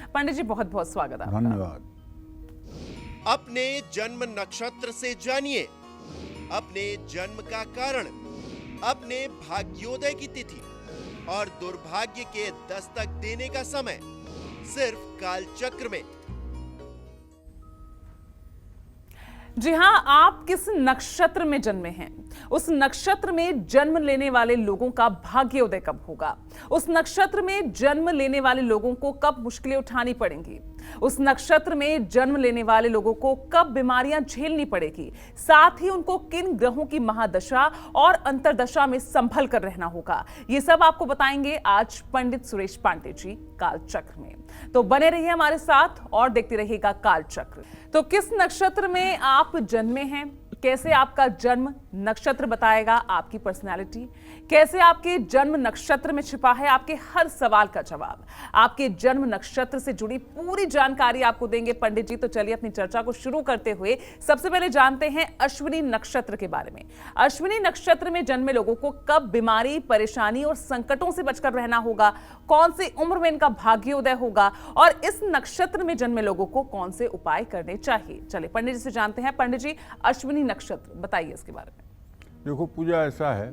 पंडित जी बहुत बहुत स्वागत आपका। धन्यवाद। अपने जन्म नक्षत्र से जानिए अपने जन्म का कारण, अपने भाग्योदय की तिथि और दुर्भाग्य के दस्तक देने का समय सिर्फ कालचक्र में। जी हाँ, आप किस नक्षत्र में जन्मे हैं, उस नक्षत्र में जन्म लेने वाले लोगों का भाग्योदय कब होगा, उस नक्षत्र में जन्म लेने वाले लोगों को कब मुश्किलें उठानी पड़ेंगी, उस नक्षत्र में जन्म लेने वाले लोगों को कब बीमारियां झेलनी पड़ेगी, साथ ही उनको किन ग्रहों की महादशा और अंतरदशा में संभल कर रहना होगा, ये सब आपको बताएंगे आज पंडित सुरेश पांडे जी कालचक्र में। तो बने रहिए हमारे साथ और देखते रहिएगा कालचक्र। तो किस नक्षत्र में आप जन्मे हैं, कैसे आपका जन्म नक्षत्र बताएगा आपकी पर्सनालिटी, कैसे आपके जन्म नक्षत्र में छिपा है आपके हर सवाल का जवाब, आपके जन्म नक्षत्र से जुड़ी पूरी जानकारी आपको देंगे पंडित जी। तो चलिए अपनी चर्चा को शुरू करते हुए सबसे पहले जानते हैं अश्विनी नक्षत्र के बारे में। अश्विनी नक्षत्र में जन्मे लोगों को कब बीमारी, परेशानी और संकटों से बचकर रहना होगा, कौन सी उम्र में इनका भाग्योदय होगा और इस नक्षत्र में जन्मे लोगों को कौन से उपाय करने चाहिए। चलिए पंडित जी से जानते हैं। पंडित जी, अश्विनी नक्षत्र बताइए इसके बारे में। देखो पूजा, ऐसा है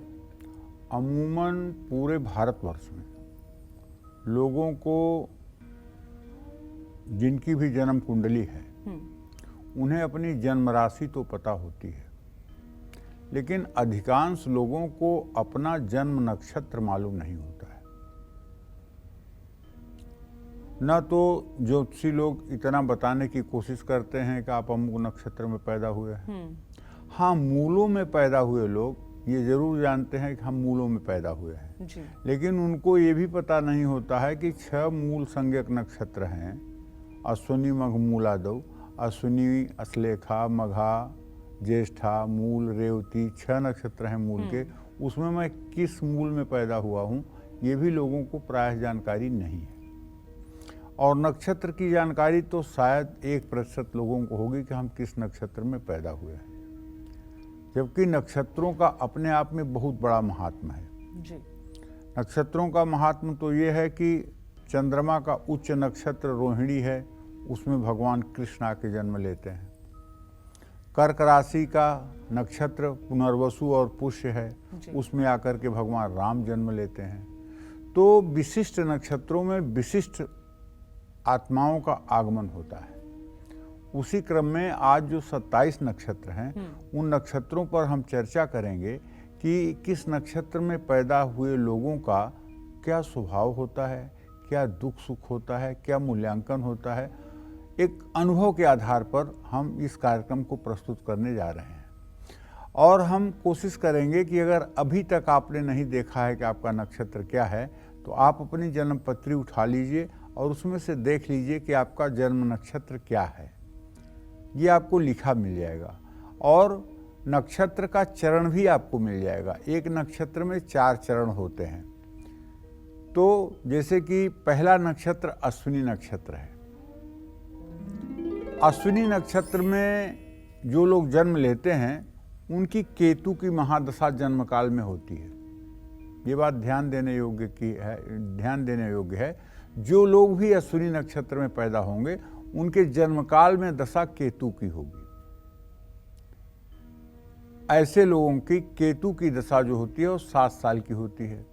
अमूमन पूरे भारतवर्ष में लोगों को जिनकी भी जन्म कुंडली है उन्हें अपनी जन्म राशि तो पता होती है, लेकिन अधिकांश लोगों को अपना जन्म नक्षत्र मालूम नहीं होता है। न तो ज्योतिषी लोग इतना बताने की कोशिश करते हैं कि आप अमुक नक्षत्र में पैदा हुए हैं। हाँ, मूलों में पैदा हुए लोग ये जरूर जानते हैं कि हम मूलों में पैदा हुए हैं जी। लेकिन उनको ये भी पता नहीं होता है कि 6 मूल संज्ञक नक्षत्र हैं। अश्विनी, मघ, मूलादौ, अश्विनी, अश्लेखा, मघा, ज्येष्ठा, मूल, रेवती, 6 नक्षत्र हैं मूल के। उसमें मैं किस मूल में पैदा हुआ हूँ ये भी लोगों को प्रायः जानकारी नहीं है। और नक्षत्र की जानकारी तो शायद 1% लोगों को होगी कि हम किस नक्षत्र में पैदा हुए हैं, जबकि नक्षत्रों का अपने आप में बहुत बड़ा महात्म है जी। नक्षत्रों का महात्म तो ये है कि चंद्रमा का उच्च नक्षत्र रोहिणी है, उसमें भगवान कृष्ण आके जन्म लेते हैं। कर्क राशि का नक्षत्र पुनर्वसु और पुष्य है, उसमें आकर के भगवान राम जन्म लेते हैं। तो विशिष्ट नक्षत्रों में विशिष्ट आत्माओं का आगमन होता है। उसी क्रम में आज जो 27 नक्षत्र हैं उन नक्षत्रों पर हम चर्चा करेंगे कि किस नक्षत्र में पैदा हुए लोगों का क्या स्वभाव होता है, क्या दुख सुख होता है, क्या मूल्यांकन होता है। एक अनुभव के आधार पर हम इस कार्यक्रम को प्रस्तुत करने जा रहे हैं और हम कोशिश करेंगे कि अगर अभी तक आपने नहीं देखा है कि आपका नक्षत्र क्या है तो आप अपनी जन्म पत्री उठा लीजिए और उसमें से देख लीजिए कि आपका जन्म नक्षत्र क्या है। ये आपको लिखा मिल जाएगा और नक्षत्र का चरण भी आपको मिल जाएगा। एक नक्षत्र में 4 चरण होते हैं। तो जैसे कि पहला नक्षत्र अश्विनी नक्षत्र है। अश्विनी नक्षत्र में जो लोग जन्म लेते हैं उनकी केतु की महादशा जन्म काल में होती है। ये बात ध्यान देने योग्य है। जो लोग भी अश्विनी नक्षत्र में पैदा होंगे उनके जन्मकाल में दशा केतु की होगी। ऐसे लोगों की केतु की दशा जो होती है वो 7 साल की होती है।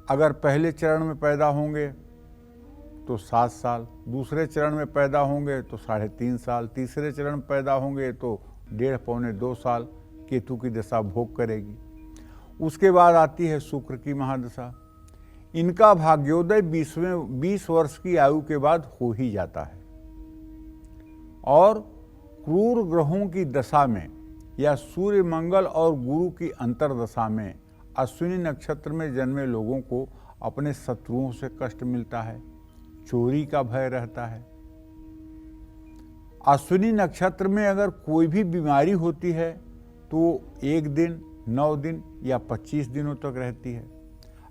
अगर पहले चरण में पैदा होंगे तो 7 साल, दूसरे चरण में पैदा होंगे तो 3.5 साल, तीसरे चरण में पैदा होंगे तो 1.5-2 साल केतु की दशा भोग करेगी। उसके बाद आती है शुक्र की महादशा। इनका भाग्योदय 20 वर्ष की आयु के बाद हो ही जाता है और क्रूर ग्रहों की दशा में या सूर्य, मंगल और गुरु की अंतरदशा में अश्विनी नक्षत्र में जन्मे लोगों को अपने शत्रुओं से कष्ट मिलता है, चोरी का भय रहता है। अश्विनी नक्षत्र में अगर कोई भी बीमारी होती है तो 1 दिन, 9 दिन या 25 दिनों तक रहती है।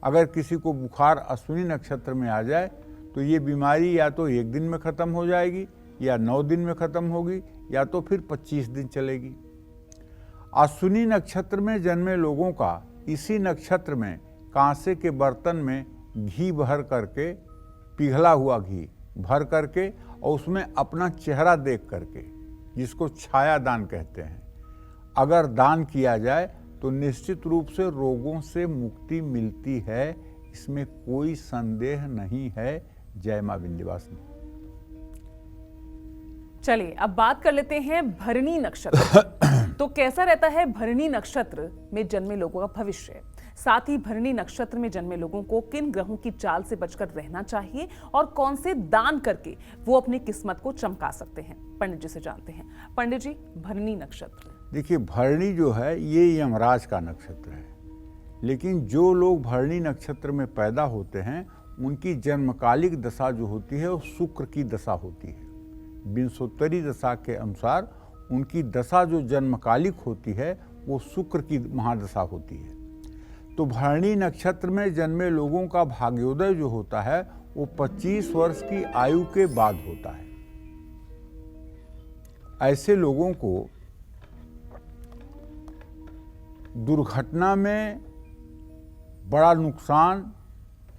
अगर किसी को बुखार अश्विनी नक्षत्र में आ जाए तो ये बीमारी या तो 1 दिन में ख़त्म हो जाएगी या 9 दिन में ख़त्म होगी या तो फिर 25 दिन चलेगी। अश्विनी नक्षत्र में जन्मे लोगों का इसी नक्षत्र में कांसे के बर्तन में घी भर करके, पिघला हुआ घी भर करके और उसमें अपना चेहरा देख करके, जिसको छाया दान कहते हैं, अगर दान किया जाए तो निश्चित रूप से रोगों से मुक्ति मिलती है, इसमें कोई संदेह नहीं है। जय मां विंध्यवासिनी। चलिए अब बात कर लेते हैं भरणी नक्षत्र। तो कैसा रहता है भरणी नक्षत्र में जन्मे लोगों का भविष्य, साथ ही भरणी नक्षत्र में जन्मे लोगों को किन ग्रहों की चाल से बचकर रहना चाहिए और कौन से दान करके वो अपनी किस्मत को चमका सकते हैं, पंडित जी से जानते हैं। पंडित जी, भरणी नक्षत्र। देखिए, भरणी जो है ये यमराज का नक्षत्र है, लेकिन जो लोग भरणी नक्षत्र में पैदा होते हैं उनकी जन्मकालिक दशा जो होती है वो शुक्र की दशा होती है। विंशोत्तरी दशा के अनुसार उनकी दशा जो जन्मकालिक होती है वो शुक्र की महादशा होती है। तो भरणी नक्षत्र में जन्मे लोगों का भाग्योदय जो होता है वो 25 वर्ष की आयु के बाद होता है। ऐसे लोगों को दुर्घटना में बड़ा नुकसान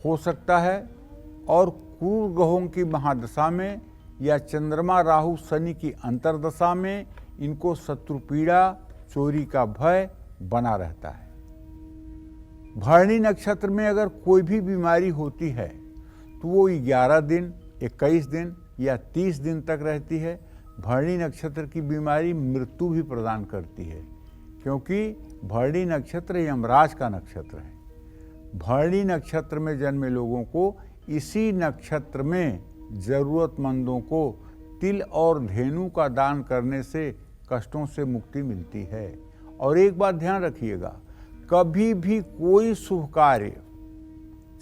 हो सकता है और क्रूर ग्रहों की महादशा में या चंद्रमा राहु शनि की अंतर्दशा में इनको शत्रु पीड़ा, चोरी का भय बना रहता है। भरणी नक्षत्र में अगर कोई भी बीमारी होती है तो वो 11 दिन, 21 दिन या 30 दिन तक रहती है। भरणी नक्षत्र की बीमारी मृत्यु भी प्रदान करती है, क्योंकि भरणी नक्षत्र यमराज का नक्षत्र है। भरणी नक्षत्र में जन्मे लोगों को इसी नक्षत्र में जरूरतमंदों को तिल और धेनु का दान करने से कष्टों से मुक्ति मिलती है। और एक बात ध्यान रखिएगा, कभी भी कोई शुभ कार्य,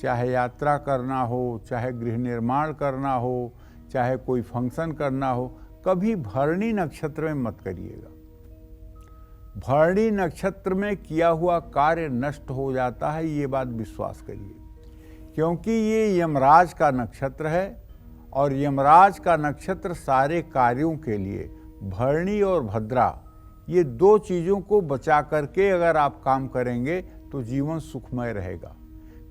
चाहे यात्रा करना हो, चाहे गृह निर्माण करना हो, चाहे कोई फंक्शन करना हो, कभी भरणी नक्षत्र में मत करिएगा। भरणी नक्षत्र में किया हुआ कार्य नष्ट हो जाता है, ये बात विश्वास करिए, क्योंकि ये यमराज का नक्षत्र है और यमराज का नक्षत्र सारे कार्यों के लिए भरणी और भद्रा, ये दो चीज़ों को बचा करके अगर आप काम करेंगे तो जीवन सुखमय रहेगा।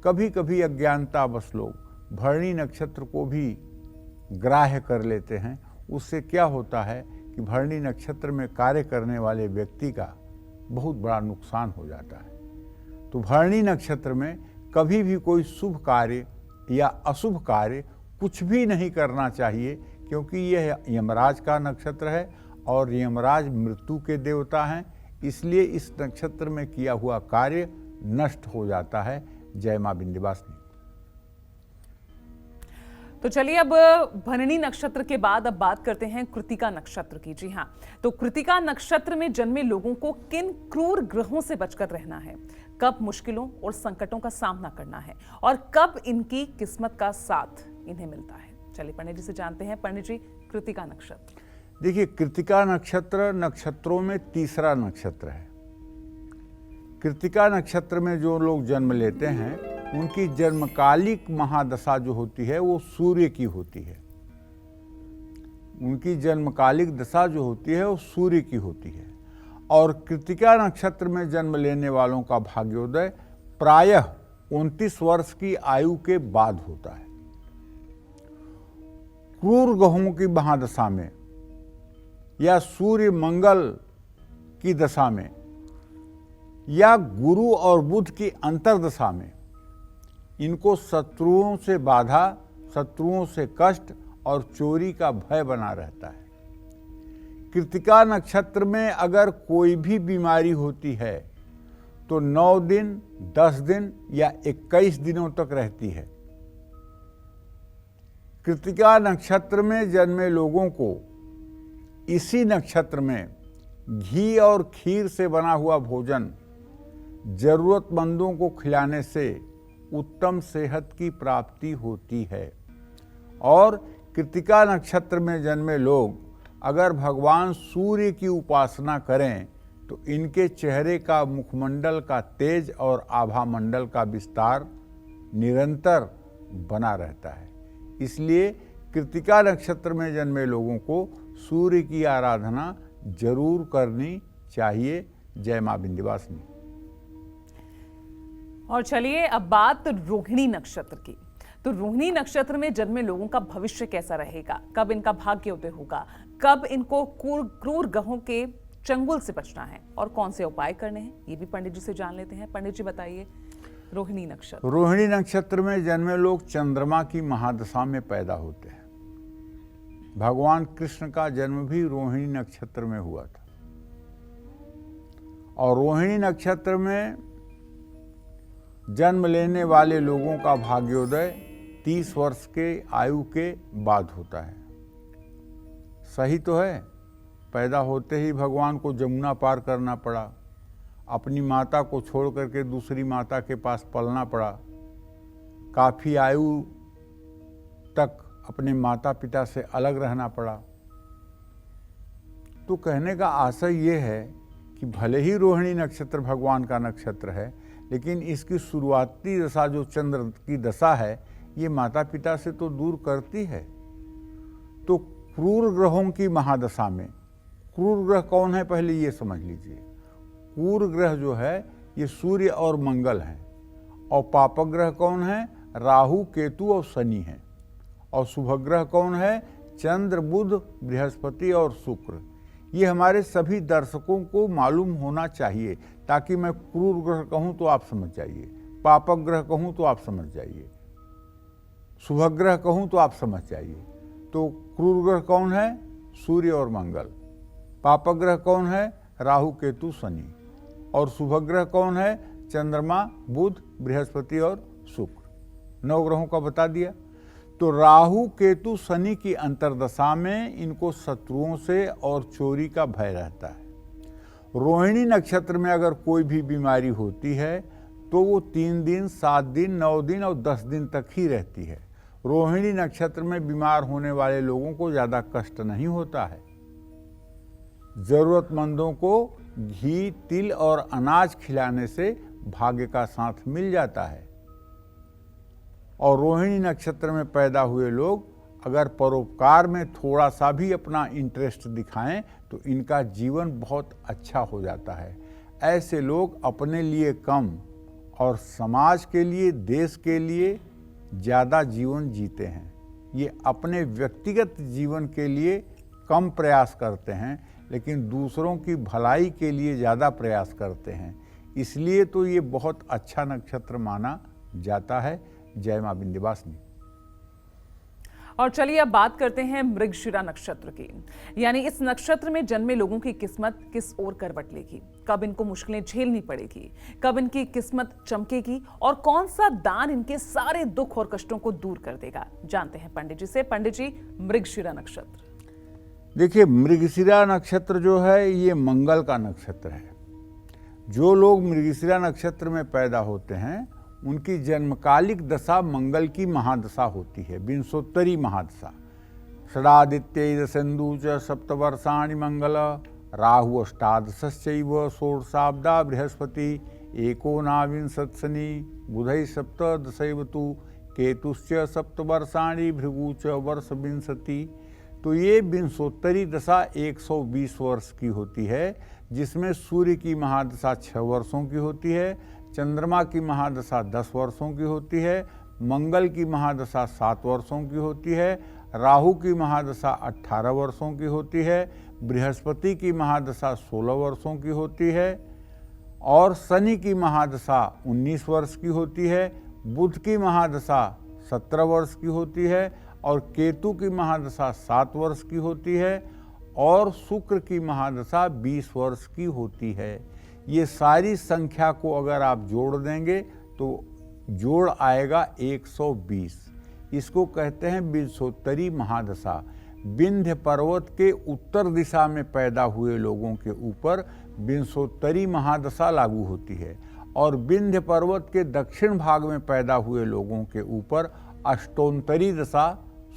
कभी कभी अज्ञानतावश लोग भरणी नक्षत्र को भी ग्राह्य कर लेते हैं। उससे क्या होता है कि भरणी नक्षत्र में कार्य करने वाले व्यक्ति का बहुत बड़ा नुकसान हो जाता है। तो भरणी नक्षत्र में कभी भी कोई शुभ कार्य या अशुभ कार्य कुछ भी नहीं करना चाहिए, क्योंकि यह यमराज का नक्षत्र है और यमराज मृत्यु के देवता हैं, इसलिए इस नक्षत्र में किया हुआ कार्य नष्ट हो जाता है। जय मां विंध्यवासिनी। तो चलिए अब भरणी नक्षत्र के बाद अब बात करते हैं कृतिका नक्षत्र की। जी हाँ, तो कृतिका नक्षत्र में जन्मे लोगों को किन क्रूर ग्रहों से बचकर रहना है, कब मुश्किलों और संकटों का सामना करना है और कब इनकी किस्मत का साथ इन्हें मिलता है। चलिए पंडित जी से जानते हैं। पंडित जी, कृतिका नक्षत्र। देखिए, कृतिका नक्षत्र नक्षत्रों में तीसरा नक्षत्र है। कृतिका नक्षत्र में जो लोग जन्म लेते हैं उनकी जन्मकालिक महादशा जो होती है वो सूर्य की होती है। उनकी जन्मकालिक दशा जो होती है वो सूर्य की होती है। और कृतिका नक्षत्र में जन्म लेने वालों का भाग्योदय प्रायः 29 वर्ष की आयु के बाद होता है। क्रूर ग्रहों की महादशा में या सूर्य मंगल की दशा में या गुरु और बुध की अंतर्दशा में इनको शत्रुओं से बाधा, शत्रुओं से कष्ट और चोरी का भय बना रहता है। कृतिका नक्षत्र में अगर कोई भी बीमारी होती है तो 9 दिन, 10 दिन या 21 दिनों तक रहती है। कृतिका नक्षत्र में जन्मे लोगों को इसी नक्षत्र में घी और खीर से बना हुआ भोजन जरूरतमंदों को खिलाने से उत्तम सेहत की प्राप्ति होती है। और कृतिका नक्षत्र में जन्मे लोग अगर भगवान सूर्य की उपासना करें तो इनके चेहरे का मुखमंडल का तेज और आभा मंडल का विस्तार निरंतर बना रहता है। इसलिए कृतिका नक्षत्र में जन्मे लोगों को सूर्य की आराधना जरूर करनी चाहिए। जय मां विंध्यवासिनी। और चलिए अब बात रोहिणी नक्षत्र की। तो रोहिणी नक्षत्र में जन्मे लोगों का भविष्य कैसा रहेगा, कब इनका भाग्योदय होगा, कब इनको क्रूर ग्रहों के चंगुल से बचना है और कौन से उपाय करने हैं, ये भी पंडित जी से जान लेते हैं। पंडित जी बताइए, रोहिणी नक्षत्र। रोहिणी नक्षत्र में जन्मे लोग चंद्रमा की महादशा में पैदा होते हैं। भगवान कृष्ण का जन्म भी रोहिणी नक्षत्र में हुआ था और रोहिणी नक्षत्र में जन्म लेने वाले लोगों का भाग्योदय 30 वर्ष के आयु के बाद होता है। सही तो है, पैदा होते ही भगवान को जमुना पार करना पड़ा, अपनी माता को छोड़ करके दूसरी माता के पास पलना पड़ा, काफ़ी आयु तक अपने माता पिता से अलग रहना पड़ा। तो कहने का आशय ये है कि भले ही रोहिणी नक्षत्र भगवान का नक्षत्र है, लेकिन इसकी शुरुआती दशा जो चंद्र की दशा है, ये माता पिता से तो दूर करती है। तो क्रूर ग्रहों की महादशा में, क्रूर ग्रह कौन है पहले ये समझ लीजिए। क्रूर ग्रह जो है ये सूर्य और मंगल हैं, और पापक ग्रह कौन है, राहु केतु और शनि हैं, और शुभ ग्रह कौन है, चंद्र बुध बृहस्पति और शुक्र। ये हमारे सभी दर्शकों को मालूम होना चाहिए, ताकि मैं क्रूर ग्रह कहूँ तो आप समझ जाइए, पापक ग्रह कहूँ तो आप समझ जाइए, शुभ ग्रह कहूँ तो आप समझ जाइए। तो क्रूर ग्रह कौन है, सूर्य और मंगल। पापक ग्रह कौन है, राहु केतु शनि। और शुभ ग्रह कौन है, चंद्रमा बुध बृहस्पति और शुक्र। 9 ग्रहों का बता दिया। तो राहु केतु शनि की अंतर्दशा में इनको शत्रुओं से और चोरी का भय रहता है। रोहिणी नक्षत्र में अगर कोई भी बीमारी होती है तो वो 3 दिन, 7 दिन, 9 दिन और 10 दिन तक ही रहती है। रोहिणी नक्षत्र में बीमार होने वाले लोगों को ज़्यादा कष्ट नहीं होता है। जरूरतमंदों को घी, तिल और अनाज खिलाने से भाग्य का साथ मिल जाता है। और रोहिणी नक्षत्र में पैदा हुए लोग अगर परोपकार में थोड़ा सा भी अपना इंटरेस्ट दिखाएं तो इनका जीवन बहुत अच्छा हो जाता है। ऐसे लोग अपने लिए कम और समाज के लिए, देश के लिए ज़्यादा जीवन जीते हैं। ये अपने व्यक्तिगत जीवन के लिए कम प्रयास करते हैं, लेकिन दूसरों की भलाई के लिए ज़्यादा प्रयास करते हैं। इसलिए तो ये बहुत अच्छा नक्षत्र माना जाता है। जय मां विंध्यवासिनी। और चलिए अब बात करते हैं मृगशिरा नक्षत्र की, यानी इस नक्षत्र में जन्मे लोगों की किस्मत किस ओर करवट लेगी, कब इनको मुश्किलें झेलनी पड़ेगी, कब इनकी किस्मत चमकेगी और कौन सा दान इनके सारे दुख और कष्टों को दूर कर देगा, जानते हैं पंडित जी से। पंडित जी, मृगशिरा नक्षत्र। देखिए, मृगशिरा नक्षत्र जो है ये मंगल का नक्षत्र है। जो लोग मृगशिरा नक्षत्र में पैदा होते हैं उनकी जन्मकालिक दशा मंगल की महादशा होती है, विंशोत्तरी महादशा। षडादित्य सिंधु च सप्तवर्षाणि मंगल राहु अष्टादशश्चैव षोडशाब्दा बृहस्पति एकोनाविंशत् शनि बुधै सप्तदशैव तु केतुश्च सप्तवर्षाणि भृगु च वर्ष विंशति। तो ये विंशोत्तरी दशा 120 वर्ष की होती है, जिसमें सूर्य की महादशा 6 वर्षों की होती है, चंद्रमा की महादशा 10 वर्षों की होती है, मंगल की महादशा 7 वर्षों की होती है, राहु की महादशा 18 वर्षों की होती है, बृहस्पति की महादशा 16 वर्षों की होती है और शनि की महादशा 19 वर्ष की होती है, बुध की महादशा 17 वर्ष की होती है और केतु की महादशा 7 वर्ष की होती है और शुक्र की महादशा 20 वर्ष की होती है। ये सारी संख्या को अगर आप जोड़ देंगे तो जोड़ आएगा 120। इसको कहते हैं विंशोत्तरी महादशा। विंध्य पर्वत के उत्तर दिशा में पैदा हुए लोगों के ऊपर विंशोत्तरी महादशा लागू होती है और विंध्य पर्वत के दक्षिण भाग में पैदा हुए लोगों के ऊपर अष्टोन्तरी दशा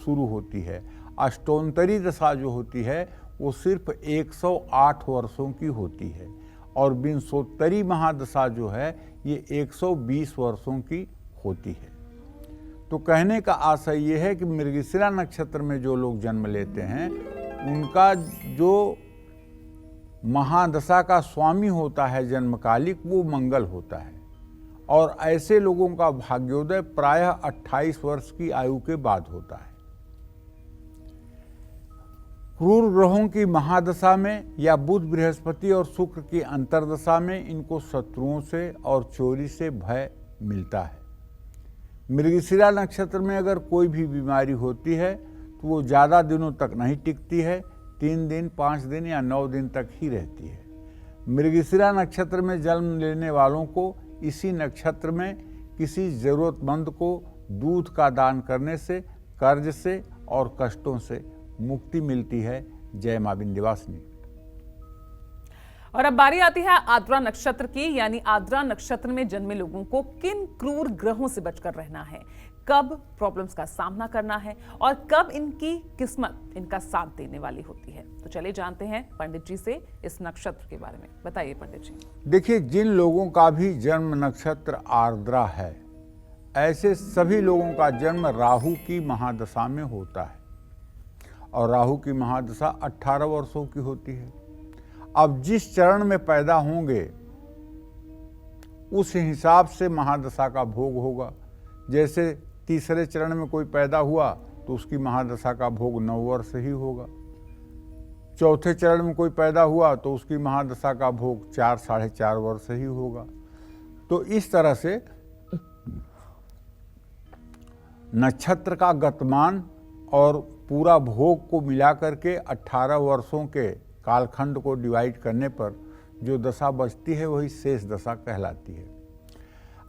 शुरू होती है। अष्टोन्तरी दशा जो होती है वो सिर्फ 108 वर्षों की होती है और विंशोत्तरी महादशा जो है ये 120 वर्षों की होती है। तो कहने का आशय ये है कि मृगशिरा नक्षत्र में जो लोग जन्म लेते हैं उनका जो महादशा का स्वामी होता है जन्मकालिक, वो मंगल होता है और ऐसे लोगों का भाग्योदय प्रायः 28 वर्ष की आयु के बाद होता है। क्रूर ग्रहों की महादशा में या बुध, बृहस्पति और शुक्र की अंतर्दशा में इनको शत्रुओं से और चोरी से भय मिलता है। मृगशिरा नक्षत्र में अगर कोई भी बीमारी होती है तो वो ज़्यादा दिनों तक नहीं टिकती है, 3 दिन, 5 दिन या 9 दिन तक ही रहती है। मृगशिरा नक्षत्र में जन्म लेने वालों को इसी नक्षत्र में किसी जरूरतमंद को दूध का दान करने से, कर्ज से और कष्टों से मुक्ति मिलती है। जय मां विंध्यवासिनी। और अब बारी आती है आद्रा नक्षत्र की, यानी आद्रा नक्षत्र में जन्मे लोगों को किन क्रूर ग्रहों से बचकर रहना है, कब प्रॉब्लम्स का सामना करना है और कब इनकी किस्मत इनका साथ देने वाली होती है। तो चलिए जानते हैं पंडित जी से इस नक्षत्र के बारे में। बताइए पंडित जी। देखिए, जिन लोगों का भी जन्म नक्षत्र आर्द्रा है, ऐसे सभी लोगों का जन्म राहु की महादशा में होता है और राहु की महादशा 18 वर्षों की होती है। अब जिस चरण में पैदा होंगे उस हिसाब से महादशा का भोग होगा। जैसे तीसरे चरण में कोई पैदा हुआ तो उसकी महादशा का भोग 9 वर्ष ही होगा। चौथे चरण में कोई पैदा हुआ तो उसकी महादशा का भोग 4 साढ़े 4 वर्ष ही होगा। तो इस तरह से नक्षत्र का गतमान और पूरा भोग को मिला करके 18 वर्षों के कालखंड को डिवाइड करने पर जो दशा बचती है वही शेष दशा कहलाती है।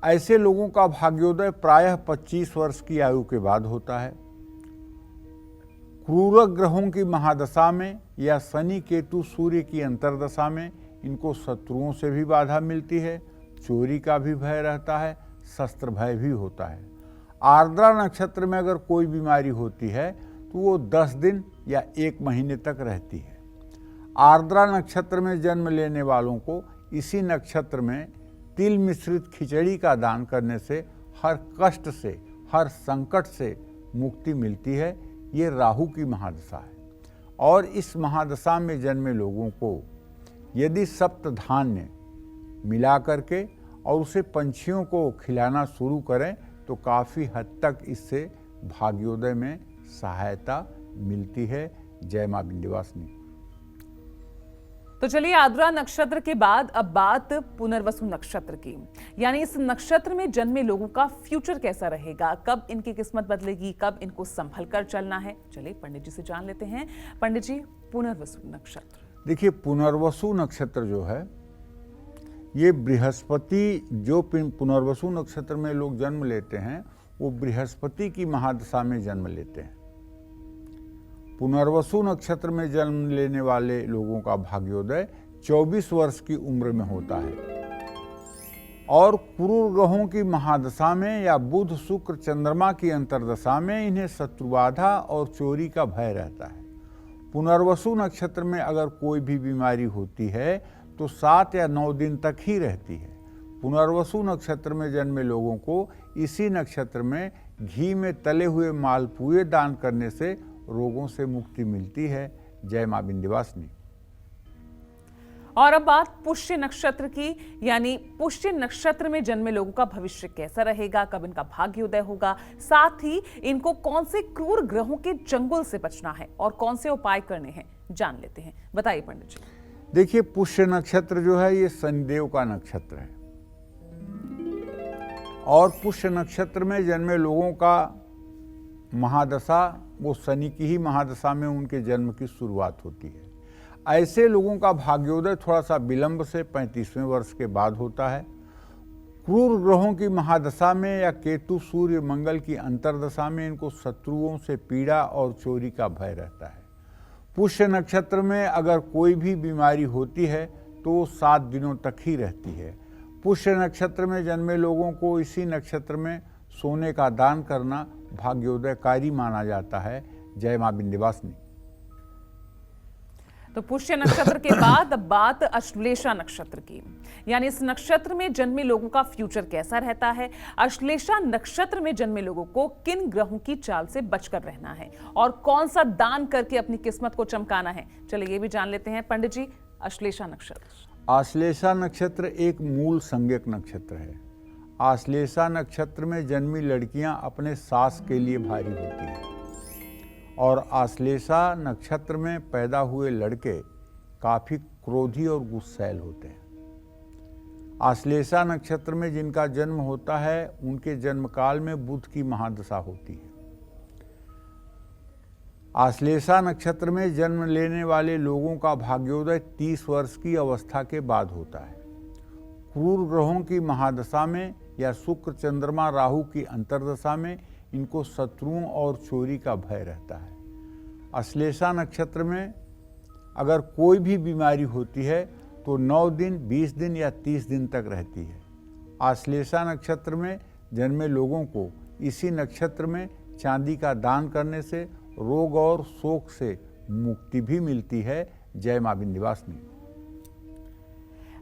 ऐसे लोगों का भाग्योदय प्रायः 25 वर्ष की आयु के बाद होता है। क्रूर ग्रहों की महादशा में या शनि, केतु, सूर्य की अंतर्दशा में इनको शत्रुओं से भी बाधा मिलती है, चोरी का भी भय रहता है, शस्त्र भय भी होता है। आर्द्रा नक्षत्र में अगर कोई बीमारी होती है तो वो 10 दिन या 1 महीने तक रहती है। आर्द्रा नक्षत्र में जन्म लेने वालों को इसी नक्षत्र में तिल मिश्रित खिचड़ी का दान करने से हर कष्ट से, हर संकट से मुक्ति मिलती है। ये राहु की महादशा है और इस महादशा में जन्मे लोगों को यदि सप्त धान्य मिला करके और उसे पंछियों को खिलाना शुरू करें तो काफ़ी हद तक इससे भाग्योदय में सहायता मिलती है। जय मां विंध्यवासिनी। तो चलिए, आद्रा नक्षत्र के बाद अब बात पुनर्वसु नक्षत्र की, यानी इस नक्षत्र में जन्मे लोगों का फ्यूचर कैसा रहेगा, कब इनकी किस्मत बदलेगी, कब इनको संभल कर चलना है। चलिए पंडित जी से जान लेते हैं। पंडित जी, पुनर्वसु नक्षत्र। देखिए, पुनर्वसु नक्षत्र जो है ये बृहस्पति, जो पुनर्वसु नक्षत्र में लोग जन्म लेते हैं वो बृहस्पति की महादशा में जन्म लेते हैं। पुनर्वसु नक्षत्र में जन्म लेने वाले लोगों का भाग्योदय 24 वर्ष की उम्र में होता है और क्रूर ग्रहों की महादशा में या बुध, शुक्र, चंद्रमा की अंतर्दशा में इन्हें शत्रुबाधा और चोरी का भय रहता है। पुनर्वसु नक्षत्र में अगर कोई भी बीमारी होती है तो 7 या 9 दिन तक ही रहती है। पुनर्वसु नक्षत्र में जन्मे लोगों को इसी नक्षत्र में घी में तले हुए मालपुए दान करने से रोगों से मुक्ति मिलती है। जय मां विंध्यवासिनी। और अब बात पुष्य नक्षत्र की, यानी पुष्य नक्षत्र में जन्मे लोगों का भविष्य कैसा रहेगा, कब इनका भाग्योदय होगा, साथ ही इनको कौन से क्रूर ग्रहों के चंगुल से बचना है और कौन से उपाय करने हैं, जान लेते हैं। बताइए पंडित जी। देखिए, पुष्य नक्षत्र जो है ये शनिदेव का नक्षत्र है और पुष्य नक्षत्र में जन्मे लोगों का महादशा वो शनि की ही महादशा में उनके जन्म की शुरुआत होती है। ऐसे लोगों का भाग्योदय थोड़ा सा विलंब से 35वें वर्ष के बाद होता है। क्रूर ग्रहों की महादशा में या केतु, सूर्य, मंगल की अंतर्दशा में इनको शत्रुओं से पीड़ा और चोरी का भय रहता है। पुष्य नक्षत्र में अगर कोई भी बीमारी होती है तो वो 7 दिनों तक ही रहती है। पुष्य नक्षत्र में जन्मे लोगों को इसी नक्षत्र में सोने का दान करना भाग्योदयकारी माना जाता है। जय मां विंध्यवासिनी। तो पुष्य नक्षत्र के बाद अब बात अश्लेषा नक्षत्र की, यानी इस नक्षत्र में जन्मे लोगों का फ्यूचर कैसा रहता है, अश्लेषा नक्षत्र में जन्मे लोगों को किन ग्रहों की चाल से बचकर रहना है और कौन सा दान करके अपनी किस्मत को चमकाना है। चलिए ये भी जान लेते हैं पंडित जी। अश्लेषा नक्षत्र। अश्लेषा नक्षत्र एक मूल संज्ञक नक्षत्र है। आश्लेषा नक्षत्र में जन्मी लड़कियां अपने सास के लिए भारी होती हैं और आश्लेषा नक्षत्र में पैदा हुए लड़के काफ़ी क्रोधी और गुस्सैल होते हैं। आश्लेषा नक्षत्र में जिनका जन्म होता है उनके जन्मकाल में बुध की महादशा होती है। आश्लेषा नक्षत्र में जन्म लेने वाले लोगों का भाग्योदय 30 वर्ष की अवस्था के बाद होता है। क्रूर ग्रहों की महादशा में या शुक्र चंद्रमा राहु की अंतर्दशा में इनको शत्रुओं और चोरी का भय रहता है। आश्लेषा नक्षत्र में अगर कोई भी बीमारी होती है तो 9 दिन, 20 दिन या 30 दिन तक रहती है। आश्लेषा नक्षत्र में जन्मे लोगों को इसी नक्षत्र में चांदी का दान करने से रोग और शोक से मुक्ति भी मिलती है। जय मां विंध्यवासिनी।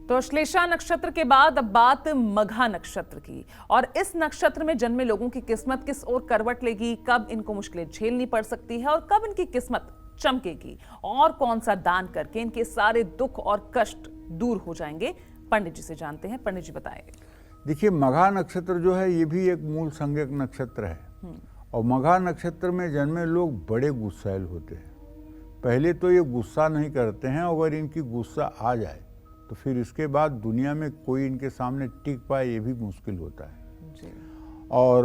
तो अश्लेषा नक्षत्र के बाद अब बात मघा नक्षत्र की, और इस नक्षत्र में जन्मे लोगों की किस्मत किस ओर करवट लेगी, कब इनको मुश्किलें झेलनी पड़ सकती है और कब इनकी किस्मत चमकेगी, और कौन सा दान करके इनके सारे दुख और कष्ट दूर हो जाएंगे, पंडित जी से जानते हैं। पंडित जी बताएं। देखिए, मघा नक्षत्र जो है ये भी एक मूल संज्ञक नक्षत्र है और मघा नक्षत्र में जन्मे लोग बड़े गुस्सैल होते हैं। पहले तो ये गुस्सा नहीं करते हैं, अगर इनकी गुस्सा आ जाए तो फिर इसके बाद दुनिया में कोई इनके सामने टिक पाए ये भी मुश्किल होता है जी। और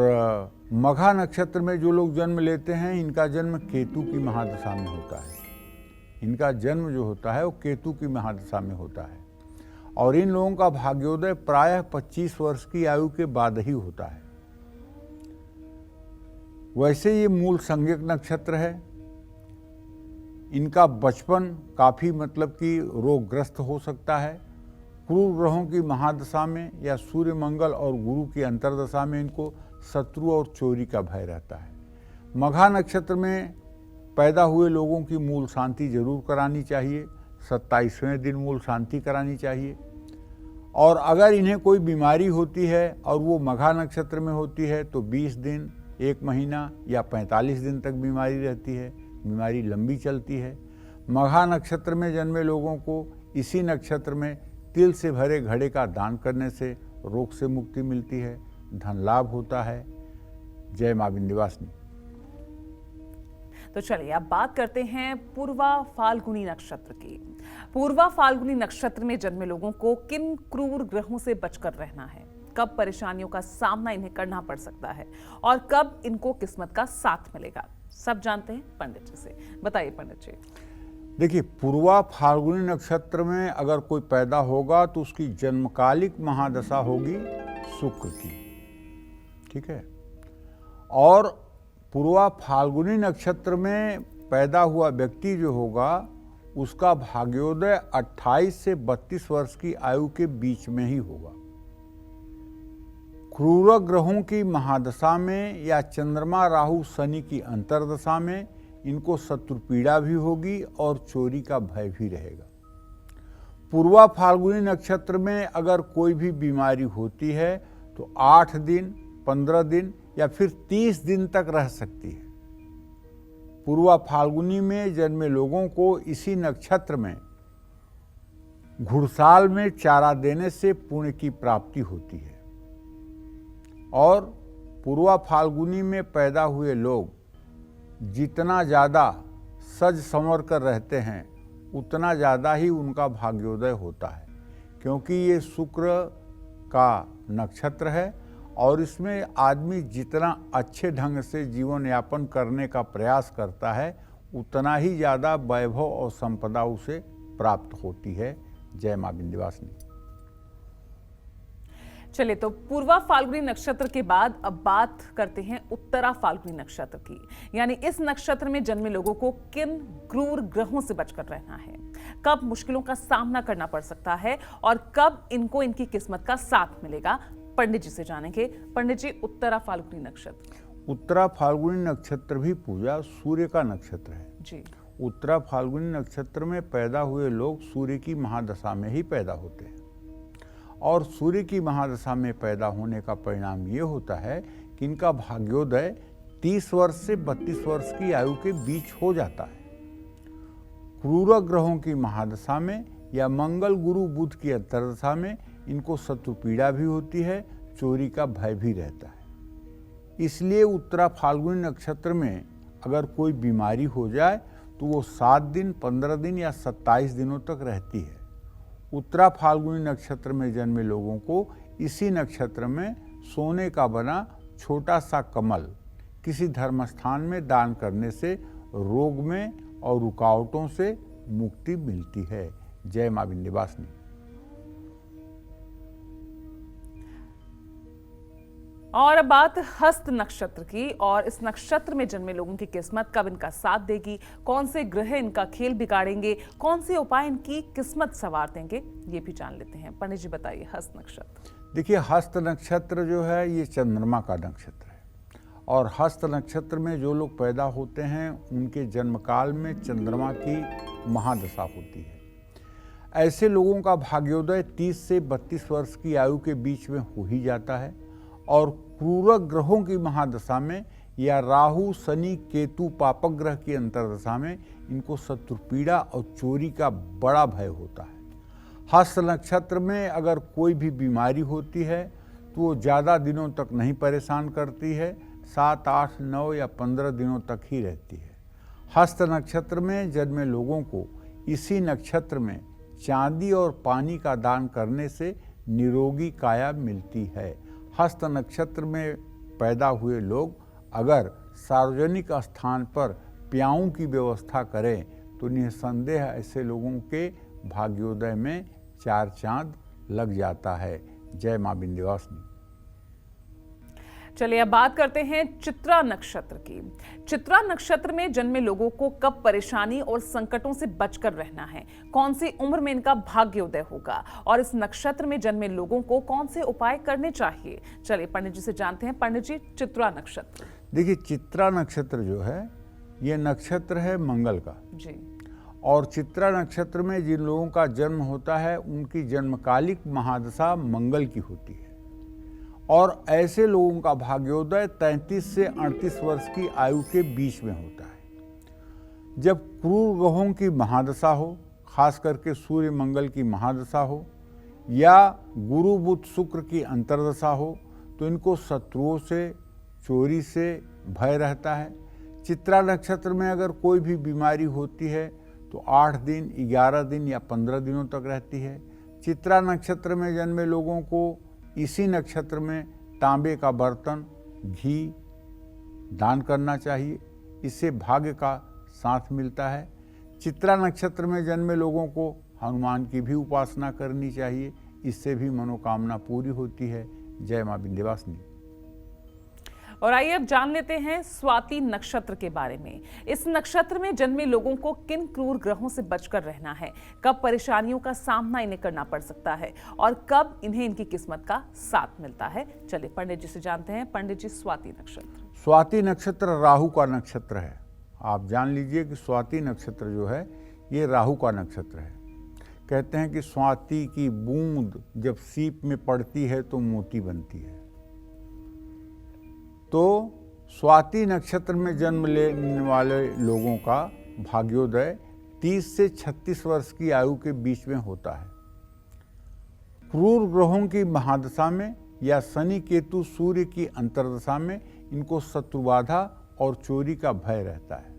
मघा नक्षत्र में जो लोग जन्म लेते हैं इनका जन्म केतु की महादशा में होता है। इनका जन्म जो होता है वो केतु की महादशा में होता है और इन लोगों का भाग्योदय प्रायः 25 वर्ष की आयु के बाद ही होता है। वैसे ये मूल संज्ञक नक्षत्र है। इनका बचपन काफ़ी मतलब कि रोगग्रस्त हो सकता है। क्रूर ग्रहों की महादशा में या सूर्य मंगल और गुरु की अंतर्दशा में इनको शत्रु और चोरी का भय रहता है। मघा नक्षत्र में पैदा हुए लोगों की मूल शांति जरूर करानी चाहिए। 27वें दिन मूल शांति करानी चाहिए। और अगर इन्हें कोई बीमारी होती है और वो मघा नक्षत्र में होती है तो 20 दिन, 1 महीना या 45 दिन तक बीमारी रहती है। बीमारी लंबी चलती है। मघा नक्षत्र में जन्मे लोगों को इसी नक्षत्र में तिल से भरे घड़े का दान करने से रोग से मुक्ति मिलती है, धन लाभ होता है। जय मां विंध्यवासिनी। तो चलिए अब बात करते हैं पूर्वा फाल्गुनी नक्षत्र की। पूर्वा फाल्गुनी नक्षत्र में जन्मे लोगों को किन क्रूर ग्रहों से बचकर रहना है, कब परेशानियों का सामना इन्हें करना पड़ सकता है और कब इनको किस्मत का साथ मिलेगा, सब जानते हैं पंडित जी से। बताइए पंडित जी। देखिए, पूर्वा फाल्गुनी नक्षत्र में अगर कोई पैदा होगा तो उसकी जन्मकालिक महादशा होगी शुक्र की, ठीक है। और पूर्वा फाल्गुनी नक्षत्र में पैदा हुआ व्यक्ति जो होगा उसका भाग्योदय 28 से 32 वर्ष की आयु के बीच में ही होगा। क्रूर ग्रहों की महादशा में या चंद्रमा राहु शनि की अंतर्दशा में इनको शत्रु पीड़ा भी होगी और चोरी का भय भी रहेगा। पूर्वा फाल्गुनी नक्षत्र में अगर कोई भी बीमारी होती है तो 8 दिन, 15 दिन या फिर 30 दिन तक रह सकती है। पूर्वा फाल्गुनी में जन्मे लोगों को इसी नक्षत्र में घुड़साल में चारा देने से पुण्य की प्राप्ति होती है। और पूर्वा फाल्गुनी में पैदा हुए लोग जितना ज़्यादा सज संवर कर रहते हैं उतना ज़्यादा ही उनका भाग्योदय होता है, क्योंकि ये शुक्र का नक्षत्र है और इसमें आदमी जितना अच्छे ढंग से जीवन यापन करने का प्रयास करता है उतना ही ज़्यादा वैभव और संपदा उसे प्राप्त होती है। जय मां विंध्यवासिनी। चलिए, तो पूर्वा फाल्गुनी नक्षत्र के बाद अब बात करते हैं उत्तरा फाल्गुनी नक्षत्र की। यानी इस नक्षत्र में जन्मे लोगों को किन क्रूर ग्रहों से बचकर रहना है, कब मुश्किलों का सामना करना पड़ सकता है और कब इनको इनकी किस्मत का साथ मिलेगा, पंडित जी से जानेंगे। पंडित जी, उत्तरा फाल्गुनी नक्षत्र। उत्तरा फाल्गुनी नक्षत्र भी पूजा सूर्य का नक्षत्र है जी। उत्तरा फाल्गुनी नक्षत्र में पैदा हुए लोग सूर्य की महादशा में ही पैदा होते हैं और सूर्य की महादशा में पैदा होने का परिणाम ये होता है कि इनका भाग्योदय 30 वर्ष से 32 वर्ष की आयु के बीच हो जाता है। क्रूर ग्रहों की महादशा में या मंगल गुरु बुध की अंतर्दशा में इनको शत्रु पीड़ा भी होती है, चोरी का भय भी रहता है। इसलिए उत्तरा फाल्गुनी नक्षत्र में अगर कोई बीमारी हो जाए तो वो 7 दिन, 15 दिन या 27 दिनों तक रहती है। उत्तरा फाल्गुनी नक्षत्र में जन्मे लोगों को इसी नक्षत्र में सोने का बना छोटा सा कमल किसी धर्म स्थान में दान करने से रोग में और रुकावटों से मुक्ति मिलती है। जय मां विंध्यवासिनी। और अब बात हस्त नक्षत्र की, और इस नक्षत्र में जन्मे लोगों की किस्मत कब इनका साथ देगी, कौन से ग्रह इनका खेल बिगाड़ेंगे, कौन से उपाय इनकी किस्मत संवार देंगे, ये भी जान लेते हैं। पंडित जी बताइए हस्त नक्षत्र। देखिए, हस्त नक्षत्र जो है ये चंद्रमा का नक्षत्र है, और हस्त नक्षत्र में जो लोग पैदा होते हैं उनके जन्मकाल में चंद्रमा की महादशा होती है। ऐसे लोगों का भाग्योदय 30 से 32 वर्ष की आयु के बीच में हो ही जाता है, और क्रूर ग्रहों की महादशा में या राहु, शनि, केतु, पापक ग्रह की अंतर्दशा में इनको शत्रु पीड़ा और चोरी का बड़ा भय होता है। हस्त नक्षत्र में अगर कोई भी बीमारी होती है तो वो ज़्यादा दिनों तक नहीं परेशान करती है, 7, 8, 9 या 15 दिनों तक ही रहती है। हस्त नक्षत्र में जन्मे लोगों को इसी नक्षत्र में चांदी और पानी का दान करने से निरोगी काया मिलती है। हस्त नक्षत्र में पैदा हुए लोग अगर सार्वजनिक स्थान पर प्याऊं की व्यवस्था करें तो निसंदेह ऐसे लोगों के भाग्योदय में 4 चांद लग जाता है। जय मां विंध्यवासिनी। चलिए अब बात करते हैं चित्रा नक्षत्र की। चित्रा नक्षत्र में जन्मे लोगों को कब परेशानी और संकटों से बचकर रहना है, कौन सी उम्र में इनका भाग्योदय होगा, और इस नक्षत्र में जन्मे लोगों को कौन से उपाय करने चाहिए, चलिए पंडित जी से जानते हैं। पंडित जी, चित्रा नक्षत्र। देखिए, चित्रा नक्षत्र जो है ये नक्षत्र है मंगल का जी, और चित्रा नक्षत्र में जिन लोगों का जन्म होता है उनकी जन्मकालिक महादशा मंगल की होती है, और ऐसे लोगों का भाग्योदय 33 से 38 वर्ष की आयु के बीच में होता है। जब क्रूर ग्रहों की महादशा हो, खास करके सूर्य मंगल की महादशा हो या गुरु बुध शुक्र की अंतर्दशा हो तो इनको शत्रुओं से, चोरी से भय रहता है। चित्रा नक्षत्र में अगर कोई भी बीमारी होती है तो 8 दिन, 11 दिन या 15 दिनों तक रहती है। चित्रा नक्षत्र में जन्मे लोगों को इसी नक्षत्र में तांबे का बर्तन, घी दान करना चाहिए, इससे भाग्य का साथ मिलता है। चित्रा नक्षत्र में जन्मे लोगों को हनुमान की भी उपासना करनी चाहिए, इससे भी मनोकामना पूरी होती है। जय मां विंध्यवासिनी। और आइए अब जान लेते हैं स्वाति नक्षत्र के बारे में। इस नक्षत्र में जन्मे लोगों को किन क्रूर ग्रहों से बचकर रहना है, कब परेशानियों का सामना इन्हें करना पड़ सकता है, और कब इन्हें इनकी किस्मत का साथ मिलता है, चलिए पंडित जी से जानते हैं। पंडित जी, स्वाति नक्षत्र। स्वाति नक्षत्र राहु का नक्षत्र है। आप जान लीजिए कि स्वाति नक्षत्र जो है ये राहु का नक्षत्र है। कहते हैं कि स्वाति की बूंद जब सीप में पड़ती है तो मोती बनती है। तो स्वाति नक्षत्र में जन्म लेने वाले लोगों का भाग्योदय 30 से 36 वर्ष की आयु के बीच में होता है। क्रूर ग्रहों की महादशा में या शनि, केतु, सूर्य की अंतर्दशा में इनको शत्रुबाधा और चोरी का भय रहता है।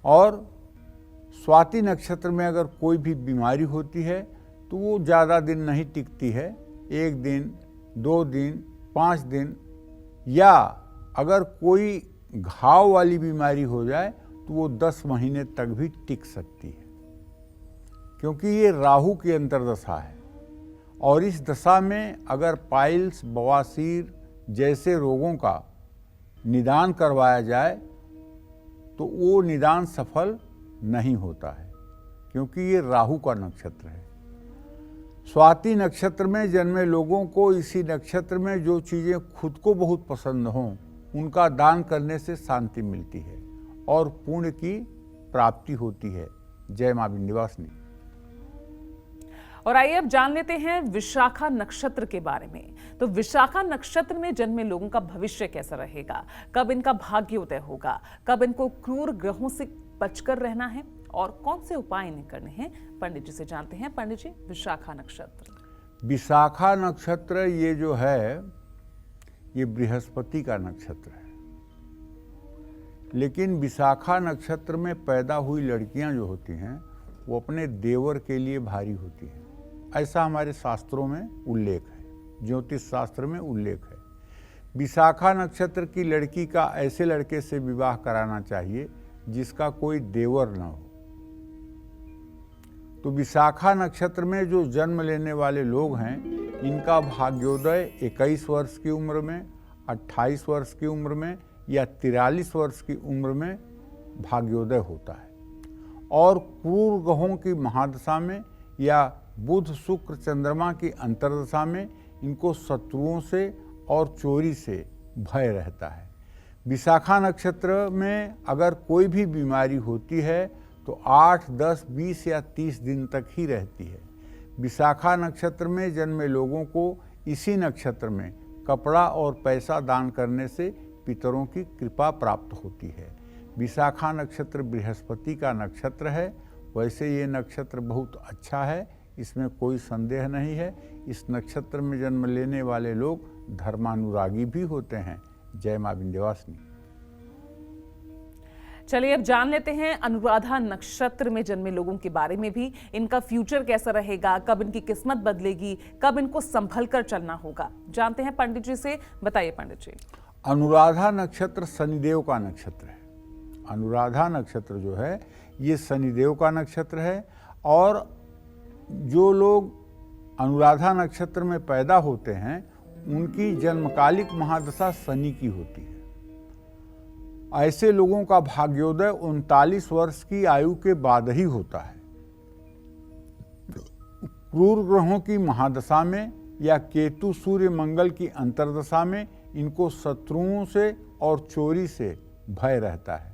और स्वाति नक्षत्र में अगर कोई भी बीमारी होती है तो वो ज़्यादा दिन नहीं टिकती है, 1 दिन, 2 दिन, 5 दिन, या अगर कोई घाव वाली बीमारी हो जाए तो वो 10 महीने तक भी टिक सकती है, क्योंकि ये राहु की अंतर्दशा है। और इस दशा में अगर पाइल्स, बवासीर जैसे रोगों का निदान करवाया जाए तो वो निदान सफल नहीं होता है, क्योंकि ये राहु का नक्षत्र है। स्वाति नक्षत्र में जन्मे लोगों को इसी नक्षत्र में जो चीज़ें खुद को बहुत पसंद हों उनका दान करने से शांति मिलती है और पुण्य की प्राप्ति होती है। जय मां विंध्यवासिनी। और आइए अब जान लेते हैं विशाखा नक्षत्र के बारे में। तो विशाखा नक्षत्र में जन्मे लोगों का भविष्य कैसा रहेगा, कब इनका भाग्योदय होगा, कब इनको क्रूर ग्रहों से बचकर रहना है और कौन से उपाय इन्हें करने हैं, पंडित जी से जानते हैं। पंडित जी, विशाखा नक्षत्र। विशाखा नक्षत्र ये जो है, ये बृहस्पति का नक्षत्र है। लेकिन विशाखा नक्षत्र में पैदा हुई लड़कियां जो होती हैं वो अपने देवर के लिए भारी होती हैं, ऐसा हमारे शास्त्रों में उल्लेख है, ज्योतिष शास्त्र में उल्लेख है। विशाखा नक्षत्र की लड़की का ऐसे लड़के से विवाह कराना चाहिए जिसका कोई देवर न हो। तो विशाखा नक्षत्र में जो जन्म लेने वाले लोग हैं, इनका भाग्योदय 21 वर्ष की उम्र में, 28 वर्ष की उम्र में या 43 वर्ष की उम्र में भाग्योदय होता है। और क्रूर ग्रहों की महादशा में या बुध शुक्र चंद्रमा की अंतर्दशा में इनको शत्रुओं से और चोरी से भय रहता है। विशाखा नक्षत्र में अगर कोई भी बीमारी होती है तो 8, 10, 20 या 30 दिन तक ही रहती है। विशाखा नक्षत्र में जन्मे लोगों को इसी नक्षत्र में कपड़ा और पैसा दान करने से पितरों की कृपा प्राप्त होती है। विशाखा नक्षत्र बृहस्पति का नक्षत्र है। वैसे ये नक्षत्र बहुत अच्छा है, इसमें कोई संदेह नहीं है। इस नक्षत्र में जन्म लेने वाले लोग धर्मानुरागी भी होते हैं। जय मां विंध्यवासिनी। चलिए अब जान लेते हैं अनुराधा नक्षत्र में जन्मे लोगों के बारे में भी। इनका फ्यूचर कैसा रहेगा, कब इनकी किस्मत बदलेगी, कब इनको संभल कर चलना होगा, जानते हैं पंडित जी से। बताइए पंडित जी। अनुराधा नक्षत्र शनिदेव का नक्षत्र है। अनुराधा नक्षत्र जो है ये शनिदेव का नक्षत्र है। और जो लोग अनुराधा नक्षत्र में पैदा होते हैं उनकी जन्मकालिक महादशा शनि की होती है। ऐसे लोगों का भाग्योदय 39 वर्ष की आयु के बाद ही होता है। क्रूर ग्रहों की महादशा में या केतु सूर्य मंगल की अंतर्दशा में इनको शत्रुओं से और चोरी से भय रहता है।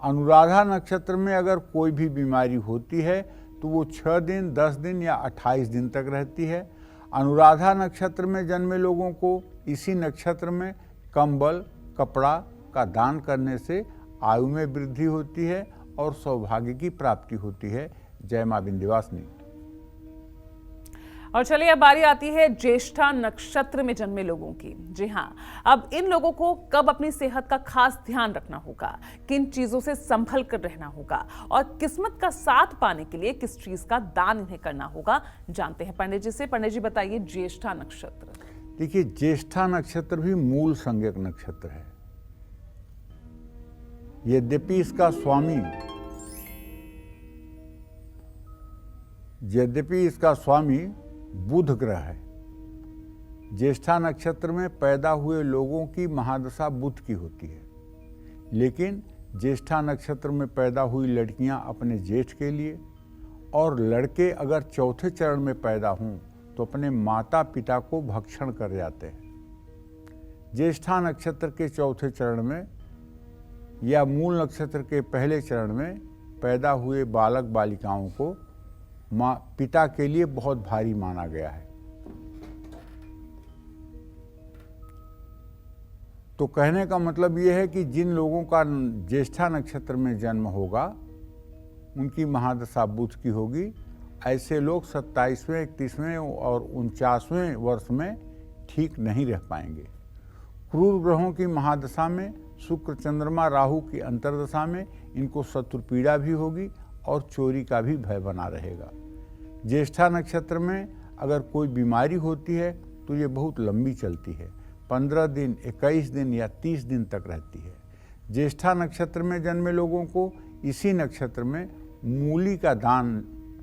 अनुराधा नक्षत्र में अगर कोई भी बीमारी होती है तो वो 6 दिन, 10 दिन या 28 दिन तक रहती है। अनुराधा नक्षत्र में जन्मे लोगों को इसी नक्षत्र में कंबल, कपड़ा का दान करने से आयु में वृद्धि होती है और सौभाग्य की प्राप्ति होती है। जय मां विंध्यवासिनी। और चलिए अब बारी आती है ज्येष्ठा नक्षत्र में जन्मे लोगों की। जी हाँ, अब इन लोगों को कब अपनी सेहत का खास ध्यान रखना होगा, किन चीजों से संभल कर रहना होगा और किस्मत का साथ पाने के लिए किस चीज का दान इन्हें करना होगा, जानते हैं पंडित जी से। पंडित जी बताइए ज्येष्ठा नक्षत्र। देखिए, ज्येष्ठा नक्षत्र भी मूल संज्ञक नक्षत्र है। यद्यपि इसका स्वामी बुध ग्रह है। ज्येष्ठा नक्षत्र में पैदा हुए लोगों की महादशा बुध की होती है। लेकिन ज्येष्ठा नक्षत्र में पैदा हुई लड़कियां अपने जेठ के लिए और लड़के अगर चौथे चरण में पैदा हों तो अपने माता पिता को भक्षण कर जाते हैं। ज्येष्ठा नक्षत्र के चौथे चरण में या मूल नक्षत्र के पहले चरण में पैदा हुए बालक बालिकाओं को पिता के लिए बहुत भारी माना गया है। तो कहने का मतलब यह है कि जिन लोगों का ज्येष्ठा नक्षत्र में जन्म होगा उनकी महादशा बुध की होगी। ऐसे लोग 27वें, 31वें और 49वें वर्ष में ठीक नहीं रह पाएंगे। क्रूर ग्रहों की महादशा में शुक्र चंद्रमा राहु की अंतर्दशा में इनको शत्रु पीड़ा भी होगी और चोरी का भी भय बना रहेगा। ज्येष्ठा नक्षत्र में अगर कोई बीमारी होती है तो ये बहुत लंबी चलती है, 15 दिन, 21 दिन या 30 दिन तक रहती है। ज्येष्ठा नक्षत्र में जन्मे लोगों को इसी नक्षत्र में मूली का दान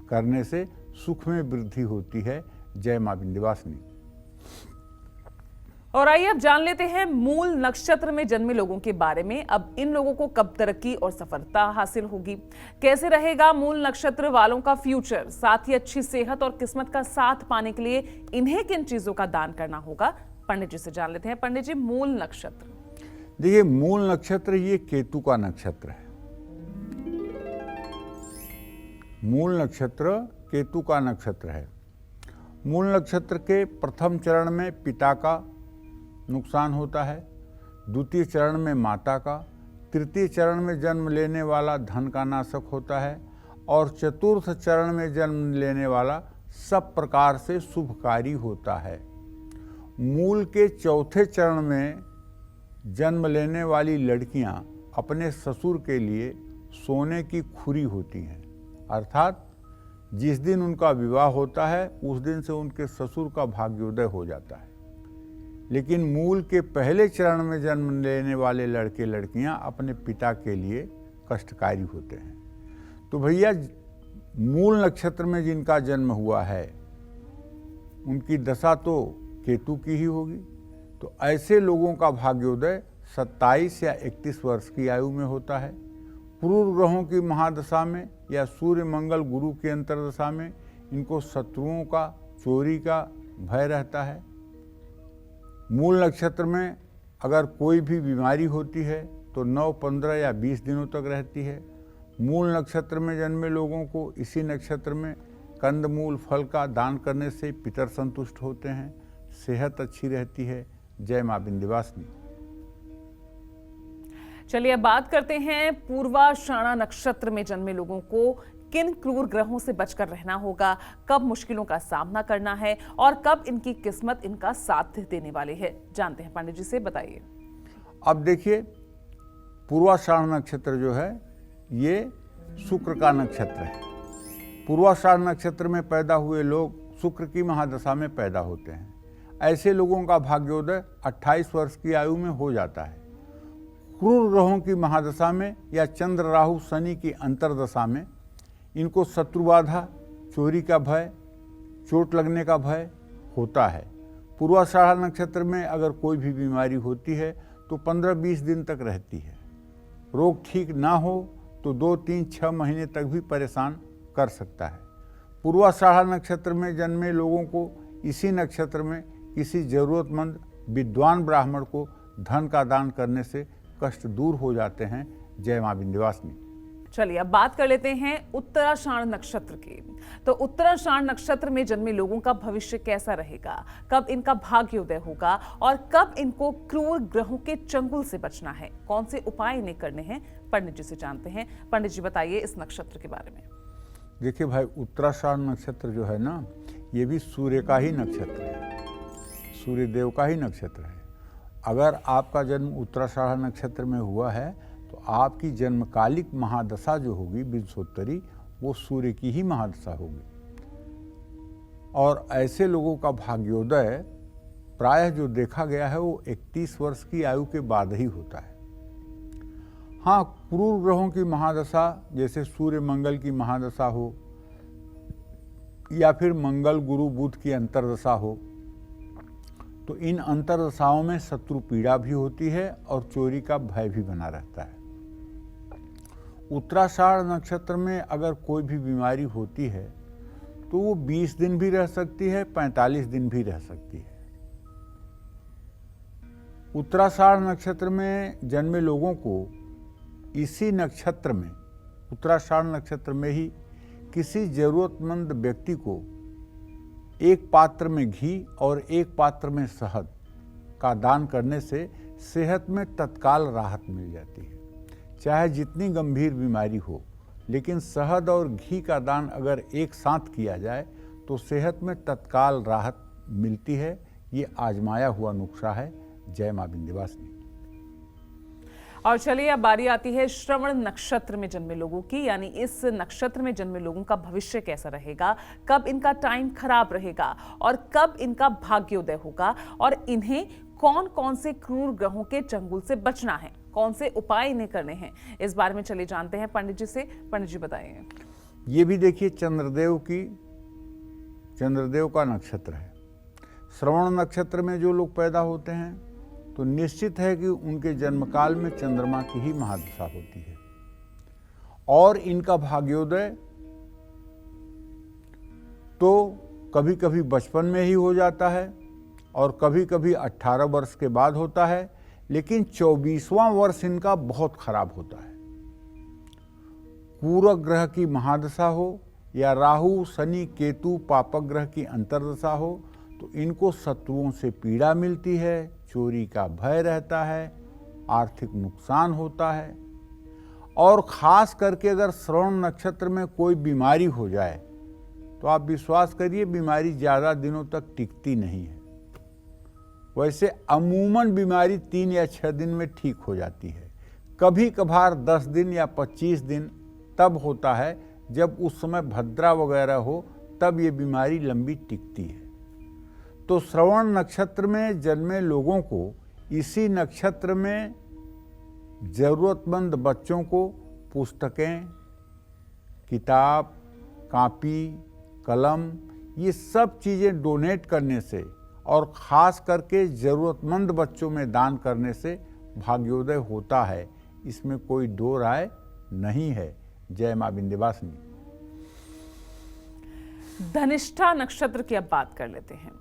करने से सुख में वृद्धि होती है। जय मां विंध्यवासिनी। और आइए अब जान लेते हैं मूल नक्षत्र में जन्मे लोगों के बारे में। अब इन लोगों को कब तरक्की और सफलता हासिल होगी, कैसे रहेगा मूल नक्षत्र वालों का फ्यूचर, साथ ही अच्छी सेहत और किस्मत का साथ पाने के लिए इन्हें किन चीजों का दान करना होगा, पंडित जी से जान लेते हैं। पंडित जी, मूल नक्षत्र। देखिए, मूल नक्षत्र ये केतु का नक्षत्र है। मूल नक्षत्र केतु का नक्षत्र है। मूल नक्षत्र के प्रथम चरण में पिता का नुकसान होता है, द्वितीय चरण में माता का, तृतीय चरण में जन्म लेने वाला धन का नाशक होता है और चतुर्थ चरण में जन्म लेने वाला सब प्रकार से शुभकारी होता है। मूल के चौथे चरण में जन्म लेने वाली लड़कियां अपने ससुर के लिए सोने की खुरी होती हैं, अर्थात जिस दिन उनका विवाह होता है उस दिन से उनके ससुर का भाग्योदय हो जाता है। लेकिन मूल के पहले चरण में जन्म लेने वाले लड़के लड़कियां अपने पिता के लिए कष्टकारी होते हैं। तो भैया, मूल नक्षत्र में जिनका जन्म हुआ है उनकी दशा तो केतु की ही होगी। तो ऐसे लोगों का भाग्योदय 27 या 31 वर्ष की आयु में होता है। क्रूर ग्रहों की महादशा में या सूर्य मंगल गुरु की अंतरदशा में इनको शत्रुओं का, चोरी का भय रहता है। मूल नक्षत्र में अगर कोई भी बीमारी होती है तो 9, 15 या 20 दिनों तक रहती है। मूल नक्षत्र में जन्मे लोगों को इसी नक्षत्र में कंदमूल फल का दान करने से पितर संतुष्ट होते हैं, सेहत अच्छी रहती है। जय मां विंध्यवासिनी। चलिए अब बात करते हैं पूर्वाषाढ़ा नक्षत्र में जन्मे लोगों को किन क्रूर ग्रहों से बचकर रहना होगा, कब मुश्किलों का सामना करना है और कब इनकी किस्मत इनका साथ देने वाले है। जानते हैं पंडित जी से, बताइए। अब देखिए, पूर्वाषाढ़ नक्षत्र जो है ये शुक्र का नक्षत्र है। पूर्वाषाढ़ नक्षत्र में पैदा हुए लोग शुक्र की महादशा में पैदा होते हैं। ऐसे लोगों का भाग्योदय 28 वर्ष की आयु में हो जाता है। क्रूर ग्रहों की महादशा में या चंद्र राहु शनि की अंतरदशा में इनको शत्रुबाधा, चोरी का भय, चोट लगने का भय होता है। पूर्वाषाढ़ नक्षत्र में अगर कोई भी बीमारी होती है तो 15-20 दिन तक रहती है। रोग ठीक ना हो तो 2, 3, 6 महीने तक भी परेशान कर सकता है। पूर्वाषाढ़ नक्षत्र में जन्मे लोगों को इसी नक्षत्र में किसी जरूरतमंद विद्वान ब्राह्मण को धन का दान करने से कष्ट दूर हो जाते हैं। जय मां विंध्यवासिनी। चलिए अब बात कर लेते हैं उत्तराषाढ़ नक्षत्र की। तो उत्तराषाढ़ नक्षत्र में जन्मे लोगों का भविष्य कैसा रहेगा, कब इनका भाग्योदय होगा और कब इनको क्रूर ग्रहों के चंगुल से बचना है, कौन से उपाय इन्हें करने हैं, पंडित जी से जानते हैं। पंडित जी बताइए इस नक्षत्र के बारे में। देखिए भाई, उत्तराषाढ़ नक्षत्र जो है ना, ये भी सूर्य का ही नक्षत्र है, सूर्य देव का ही नक्षत्र है। अगर आपका जन्म उत्तराषाढ़ नक्षत्र में हुआ है तो आपकी जन्मकालिक महादशा जो होगी विंशोत्तरी, वो सूर्य की ही महादशा होगी। और ऐसे लोगों का भाग्योदय प्रायः जो देखा गया है वो 31 वर्ष की आयु के बाद ही होता है। हाँ, क्रूर ग्रहों की महादशा जैसे सूर्य मंगल की महादशा हो या फिर मंगल गुरु बुध की अंतरदशा हो, तो इन अंतरदशाओं में शत्रु पीड़ा भी होती है और चोरी का भय भी बना रहता है। उत्तराषाढ़ नक्षत्र में अगर कोई भी बीमारी होती है तो वो 20 दिन भी रह सकती है, 45 दिन भी रह सकती है। उत्तराषाढ़ नक्षत्र में जन्मे लोगों को इसी नक्षत्र में, उत्तराषाढ़ नक्षत्र में ही किसी जरूरतमंद व्यक्ति को एक पात्र में घी और एक पात्र में शहद का दान करने से सेहत में तत्काल राहत मिल जाती है। चाहे जितनी गंभीर बीमारी हो, लेकिन शहद और घी का दान अगर एक साथ किया जाए तो सेहत में तत्काल राहत मिलती है। ये आजमाया हुआ नुस्खा है। जय मां विंध्यवासिनी। और चलिए अब बारी आती है श्रवण नक्षत्र में जन्मे लोगों की, यानी इस नक्षत्र में जन्मे लोगों का भविष्य कैसा रहेगा, कब इनका टाइम खराब रहेगा और कब इनका भाग्योदय होगा और इन्हें कौन कौन से क्रूर ग्रहों के चंगुल से बचना है, कौन से उपाय इन्हें करने हैं, इस बारे में चलिए जानते हैं पंडित जी से। पंडित जी बताइए। ये भी देखिए चंद्रदेव का नक्षत्र है। श्रवण नक्षत्र में जो लोग पैदा होते हैं तो निश्चित है कि उनके जन्मकाल में चंद्रमा की ही महादशा होती है और इनका भाग्योदय तो कभी कभी बचपन में ही हो जाता है और कभी कभी 18 वर्ष के बाद होता है, लेकिन 24वां वर्ष इनका बहुत खराब होता है। पूरक ग्रह की महादशा हो या राहु शनि केतु पापक ग्रह की अंतरदशा हो तो इनको शत्रुओं से पीड़ा मिलती है, चोरी का भय रहता है, आर्थिक नुकसान होता है। और खास करके अगर श्रवण नक्षत्र में कोई बीमारी हो जाए तो आप विश्वास करिए बीमारी ज़्यादा दिनों तक टिकती नहीं है। वैसे अमूमन बीमारी 3 या 6 दिन में ठीक हो जाती है। कभी कभार 10 दिन या 25 दिन तब होता है जब उस समय भद्रा वगैरह हो, तब ये बीमारी लंबी टिकती है। तो श्रवण नक्षत्र में जन्मे लोगों को इसी नक्षत्र में ज़रूरतमंद बच्चों को पुस्तकें, किताब, कापी, कलम, ये सब चीज़ें डोनेट करने से और ख़ास करके ज़रूरतमंद बच्चों में दान करने से भाग्योदय होता है। इसमें कोई दो राय नहीं है। जय मां विंध्यवासिनी। धनिष्ठा नक्षत्र की अब बात कर लेते हैं।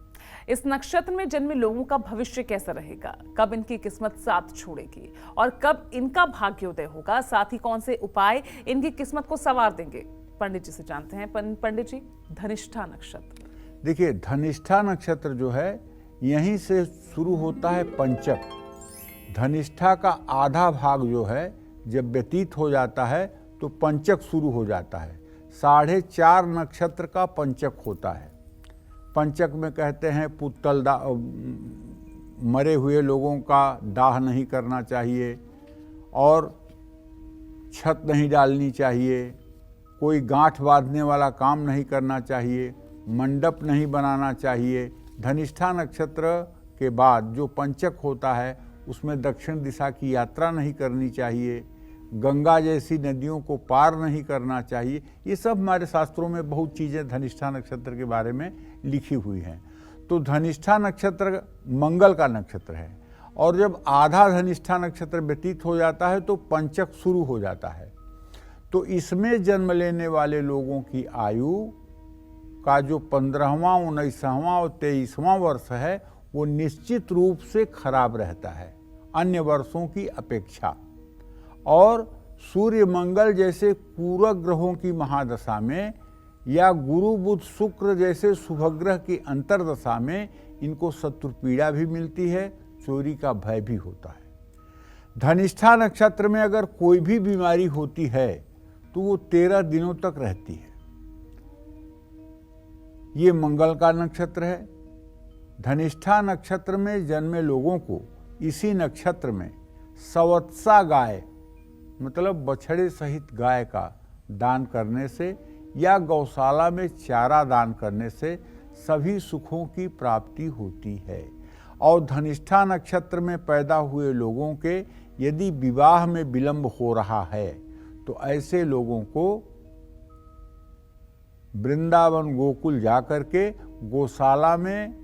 इस नक्षत्र में जन्मे लोगों का भविष्य कैसा रहेगा, कब इनकी किस्मत साथ छोड़ेगी और कब इनका भाग्योदय होगा, साथ ही कौन से उपाय इनकी किस्मत को संवार देंगे, पंडित जी से जानते हैं। पंडित जी, धनिष्ठा नक्षत्र। देखिए, धनिष्ठा नक्षत्र जो है यहीं से शुरू होता है पंचक। धनिष्ठा का आधा भाग जो है जब व्यतीत हो जाता है तो पंचक शुरू हो जाता है। 4.5 नक्षत्र का पंचक होता है। पंचक में कहते हैं पुत्तल मरे हुए लोगों का दाह नहीं करना चाहिए और छत नहीं डालनी चाहिए, कोई गांठ बांधने वाला काम नहीं करना चाहिए, मंडप नहीं बनाना चाहिए। धनिष्ठा नक्षत्र के बाद जो पंचक होता है उसमें दक्षिण दिशा की यात्रा नहीं करनी चाहिए, गंगा जैसी नदियों को पार नहीं करना चाहिए। ये सब हमारे शास्त्रों में बहुत चीज़ें धनिष्ठा नक्षत्र के बारे में लिखी हुई हैं। तो धनिष्ठा नक्षत्र मंगल का नक्षत्र है और जब आधा धनिष्ठा नक्षत्र व्यतीत हो जाता है तो पंचक शुरू हो जाता है। तो इसमें जन्म लेने वाले लोगों की आयु का जो 15वां, 19वां और 23वां वर्ष है वो निश्चित रूप से खराब रहता है अन्य वर्षों की अपेक्षा। और सूर्य मंगल जैसे पूरक ग्रहों की महादशा में या गुरु बुध शुक्र जैसे शुभग्रह की अंतर्दशा में इनको शत्रु पीड़ा भी मिलती है, चोरी का भय भी होता है। धनिष्ठा नक्षत्र में अगर कोई भी बीमारी होती है तो वो 13 दिनों तक रहती है। ये मंगल का नक्षत्र है। धनिष्ठा नक्षत्र में जन्मे लोगों को इसी नक्षत्र में सवत्सा गाय मतलब बछड़े सहित गाय का दान करने से या गौशाला में चारा दान करने से सभी सुखों की प्राप्ति होती है। और धनिष्ठा नक्षत्र में पैदा हुए लोगों के यदि विवाह में विलंब हो रहा है तो ऐसे लोगों को वृंदावन गोकुल जाकर के गौशाला में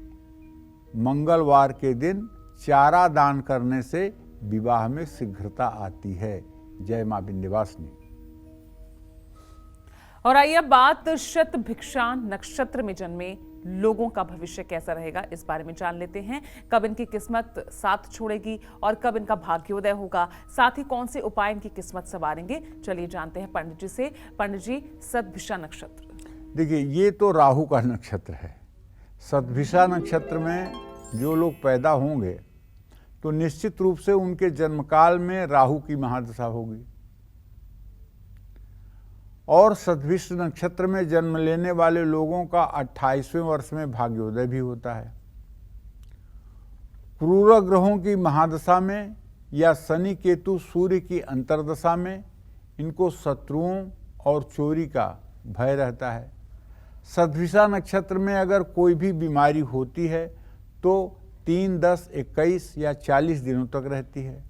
मंगलवार के दिन चारा दान करने से विवाह में शीघ्रता आती है। जय मां विंध्यवासिनी। और आइए अब बात शतभिक्षा नक्षत्र में जन्मे लोगों का भविष्य कैसा रहेगा इस बारे में जान लेते हैं। कब इनकी किस्मत साथ छोड़ेगी और कब इनका भाग्योदय होगा, साथ ही कौन से उपाय इनकी किस्मत संवारेंगे, चलिए जानते हैं पंडित जी से। पंडित जी, शतभिषा नक्षत्र। देखिए, ये तो राहु का नक्षत्र है। शतभिषा नक्षत्र में जो लोग पैदा होंगे तो निश्चित रूप से उनके जन्मकाल में राहु की महादशा होगी। और शतभिषा नक्षत्र में जन्म लेने वाले लोगों का 28वें वर्ष में भाग्योदय भी होता है। क्रूर ग्रहों की महादशा में या शनि केतु सूर्य की अंतर्दशा में इनको शत्रुओं और चोरी का भय रहता है। शतभिषा नक्षत्र में अगर कोई भी बीमारी होती है तो 3, 10, 21 या 40 दिनों तक रहती है।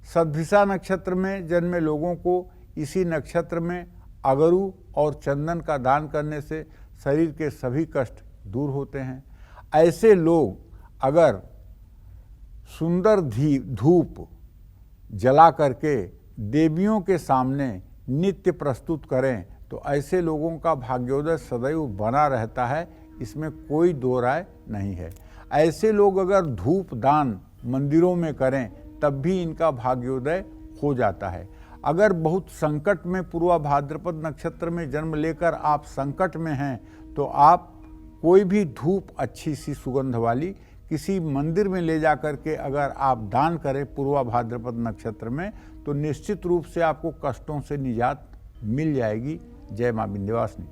शतभिषा नक्षत्र में जन्मे लोगों को इसी नक्षत्र में अगरू और चंदन का दान करने से शरीर के सभी कष्ट दूर होते हैं। ऐसे लोग अगर सुंदर धूप जला करके देवियों के सामने नित्य प्रस्तुत करें तो ऐसे लोगों का भाग्योदय सदैव बना रहता है, इसमें कोई दो राय नहीं है। ऐसे लोग अगर धूप दान मंदिरों में करें तब भी इनका भाग्योदय हो जाता है। अगर बहुत संकट में पूर्वा भाद्रपद नक्षत्र में जन्म लेकर आप संकट में हैं तो आप कोई भी धूप अच्छी सी सुगंध वाली किसी मंदिर में ले जा करके अगर आप दान करें पूर्वा भाद्रपद नक्षत्र में तो निश्चित रूप से आपको कष्टों से निजात मिल जाएगी। जय मां विंध्यवासिनी।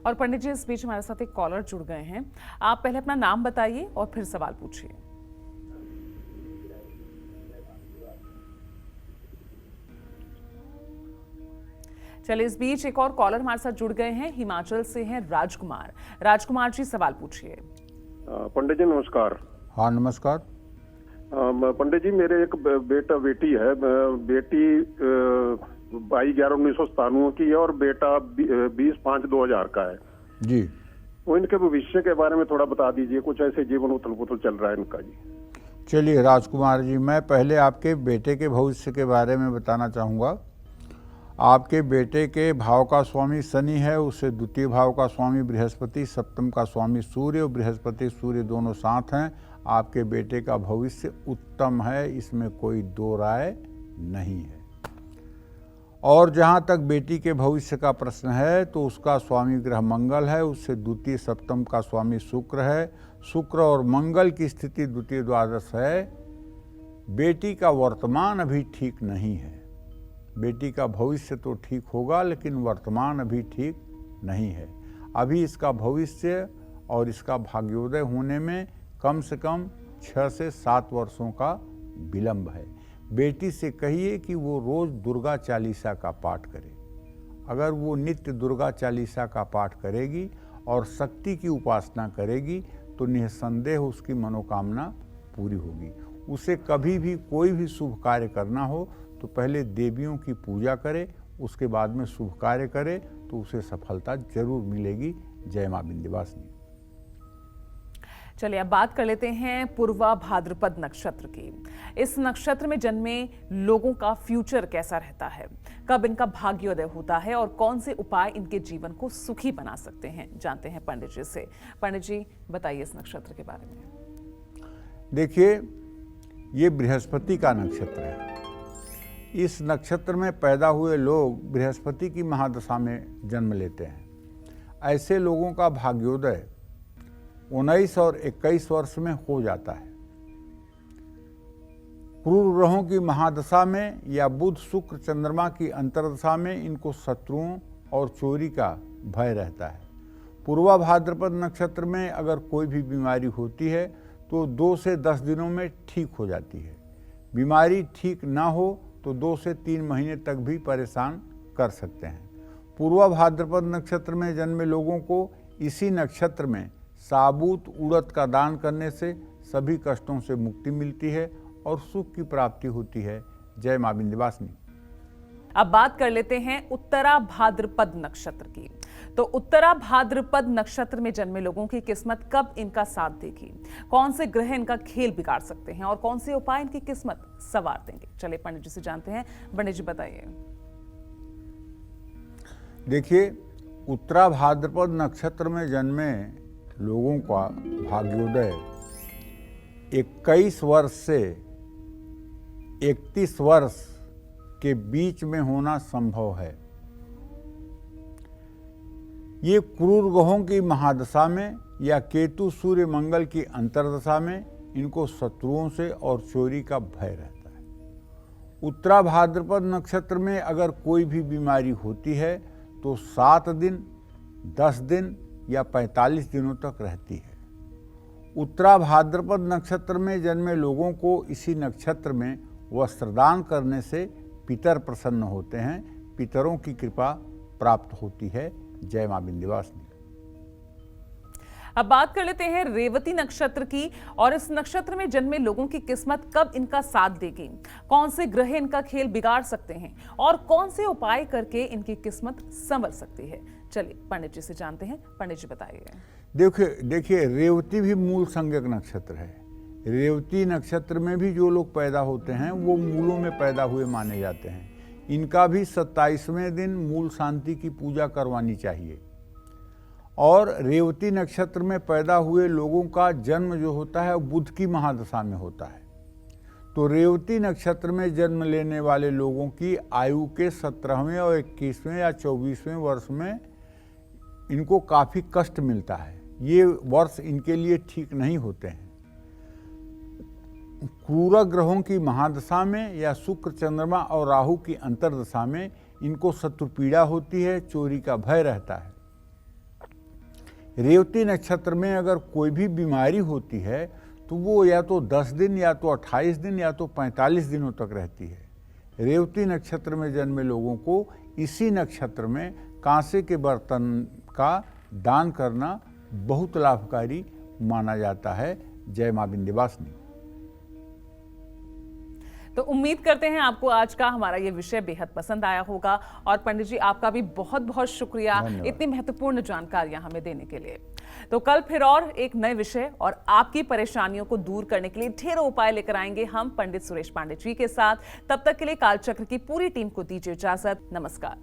और पंडित जी, इस बीच हमारे साथ एक कॉलर जुड़ गए हैं। आप पहले अपना नाम बताइए और फिर सवाल पूछिए। चलिए, इस बीच एक और कॉलर हमारे साथ जुड़ गए हैं, हिमाचल से हैं राजकुमार। राजकुमार जी, सवाल पूछिए। पंडित जी नमस्कार। हाँ नमस्कार। पंडित जी, मेरे एक बेटा बेटी है। बेटी 22/11/1997 की है और बेटा 20/5/2000 का है जी। वो इनके भविष्य के बारे में थोड़ा बता दीजिए। कुछ ऐसे जीवन उथल पुथल चल रहा है इनका जी। चलिए राजकुमार जी, मैं पहले आपके बेटे के भविष्य के बारे में बताना चाहूँगा। आपके बेटे के भाव का स्वामी शनि है, उससे द्वितीय भाव का स्वामी बृहस्पति, सप्तम का स्वामी सूर्य, और बृहस्पति सूर्य दोनों साथ हैं। आपके बेटे का भविष्य उत्तम है, इसमें कोई दो राय नहीं है। और जहाँ तक बेटी के भविष्य का प्रश्न है तो उसका स्वामी ग्रह मंगल है, उससे द्वितीय सप्तम का स्वामी शुक्र है। शुक्र और मंगल की स्थिति द्वितीय द्वादश है। बेटी का वर्तमान अभी ठीक नहीं है। बेटी का भविष्य तो ठीक होगा, लेकिन वर्तमान अभी ठीक नहीं है। अभी इसका भविष्य और इसका भाग्योदय होने में कम से कम 6 से 7 वर्षों का विलंब है। बेटी से कहिए कि वो रोज दुर्गा चालीसा का पाठ करे। अगर वो नित्य दुर्गा चालीसा का पाठ करेगी और शक्ति की उपासना करेगी तो निसंदेह उसकी मनोकामना पूरी होगी। उसे कभी भी कोई भी शुभ कार्य करना हो तो पहले देवियों की पूजा करे, उसके बाद में शुभ कार्य करे तो उसे सफलता जरूर मिलेगी। जय मां विंध्यवासिनी। चलिए, अब बात कर लेते हैं पूर्वा भाद्रपद नक्षत्र की। इस नक्षत्र में जन्मे लोगों का फ्यूचर कैसा रहता है, कब इनका भाग्योदय होता है और कौन से उपाय इनके जीवन को सुखी बना सकते हैं, जानते हैं पंडित जी से। पंडित जी, बताइए इस नक्षत्र के बारे में। देखिए, ये बृहस्पति का नक्षत्र है। इस नक्षत्र में पैदा हुए लोग बृहस्पति की महादशा में जन्म लेते हैं। ऐसे लोगों का भाग्योदय 19 और 21 वर्ष में हो जाता है। क्रूर ग्रहों की महादशा में या बुध शुक्र चंद्रमा की अंतर्दशा में इनको शत्रुओं और चोरी का भय रहता है। पूर्वा भाद्रपद नक्षत्र में अगर कोई भी बीमारी होती है तो 2 से 10 दिनों में ठीक हो जाती है। बीमारी ठीक ना हो तो 2 से 3 महीने तक भी परेशान कर सकते हैं। पूर्वा भाद्रपद नक्षत्र में जन्मे लोगों को इसी नक्षत्र में साबुत उड़द का दान करने से सभी कष्टों से मुक्ति मिलती है और सुख की प्राप्ति होती है। जय मां विंध्यवासिनी। अब बात कर लेते हैं उत्तरा भाद्रपद नक्षत्र की। तो उत्तरा भाद्रपद नक्षत्र में जन्मे लोगों की किस्मत कब इनका साथ देगी, कौन से ग्रह इनका खेल बिगाड़ सकते हैं और कौन से उपाय इनकी किस्मत संवार देंगे, चलिए पंडित जी से जानते हैं। पंडित जी बताइए। देखिए, उत्तरा भाद्रपद नक्षत्र में जन्मे लोगों का भाग्योदय 21 वर्ष से 31 वर्ष के बीच में होना संभव है। ये क्रूर ग्रहों की महादशा में या केतु सूर्य मंगल की अंतर्दशा में इनको शत्रुओं से और चोरी का भय रहता है। उत्तरा भाद्रपद नक्षत्र में अगर कोई भी बीमारी होती है तो 7 दिन, 10 दिन या 45 दिनों तक रहती है। उत्तरा भाद्रपद नक्षत्र में जन्मे लोगों को इसी नक्षत्र में वस्त्रदान करने से पितर प्रसन्न होते हैं, पितरों की कृपा प्राप्त होती है। जय मां विंध्यवासिनी। अब बात कर लेते हैं रेवती नक्षत्र की और इस नक्षत्र में जन्मे लोगों की किस्मत कब इनका साथ देगी, कौन से ग्रह इनका खेल बिगाड़ सकते हैं और कौन से उपाय करके इनकी किस्मत संवर सकती है, चलिए पंडित जी से जानते हैं। पंडित जी बताइए। देखिए, रेवती भी मूल संज्ञक नक्षत्र है। रेवती नक्षत्र में भी जो लोग पैदा होते हैं वो मूलों में पैदा हुए माने जाते हैं। इनका भी 27वें दिन मूल शांति की पूजा करवानी चाहिए। और रेवती नक्षत्र में पैदा हुए लोगों का जन्म जो होता है वो बुध की महादशा में होता है। तो रेवती नक्षत्र में जन्म लेने वाले लोगों की आयु के 17वें और 21वें या 24वें वर्ष में इनको काफ़ी कष्ट मिलता है। ये वर्ष इनके लिए ठीक नहीं होते हैं। क्रूर ग्रहों की महादशा में या शुक्र चंद्रमा और राहु की अंतर्दशा में इनको शत्रु पीड़ा होती है, चोरी का भय रहता है। रेवती नक्षत्र में अगर कोई भी बीमारी होती है तो वो या तो 10 दिन या तो 28 दिन या तो 45 दिनों तक रहती है। रेवती नक्षत्र में जन्मे लोगों को इसी नक्षत्र में कांसे के बर्तन का दान करना बहुत लाभकारी माना जाता है। जय मां विंध्यवासिनी। तो उम्मीद करते हैं आपको आज का हमारा ये विषय बेहद पसंद आया होगा। और पंडित जी आपका भी बहुत बहुत शुक्रिया इतनी महत्वपूर्ण जानकारियां हमें देने के लिए। तो कल फिर और एक नए विषय और आपकी परेशानियों को दूर करने के लिए ढेरों उपाय लेकर आएंगे हम पंडित सुरेश पांडे जी के साथ। तब तक के लिए कालचक्र की पूरी टीम को दीजिए इजाजत। नमस्कार।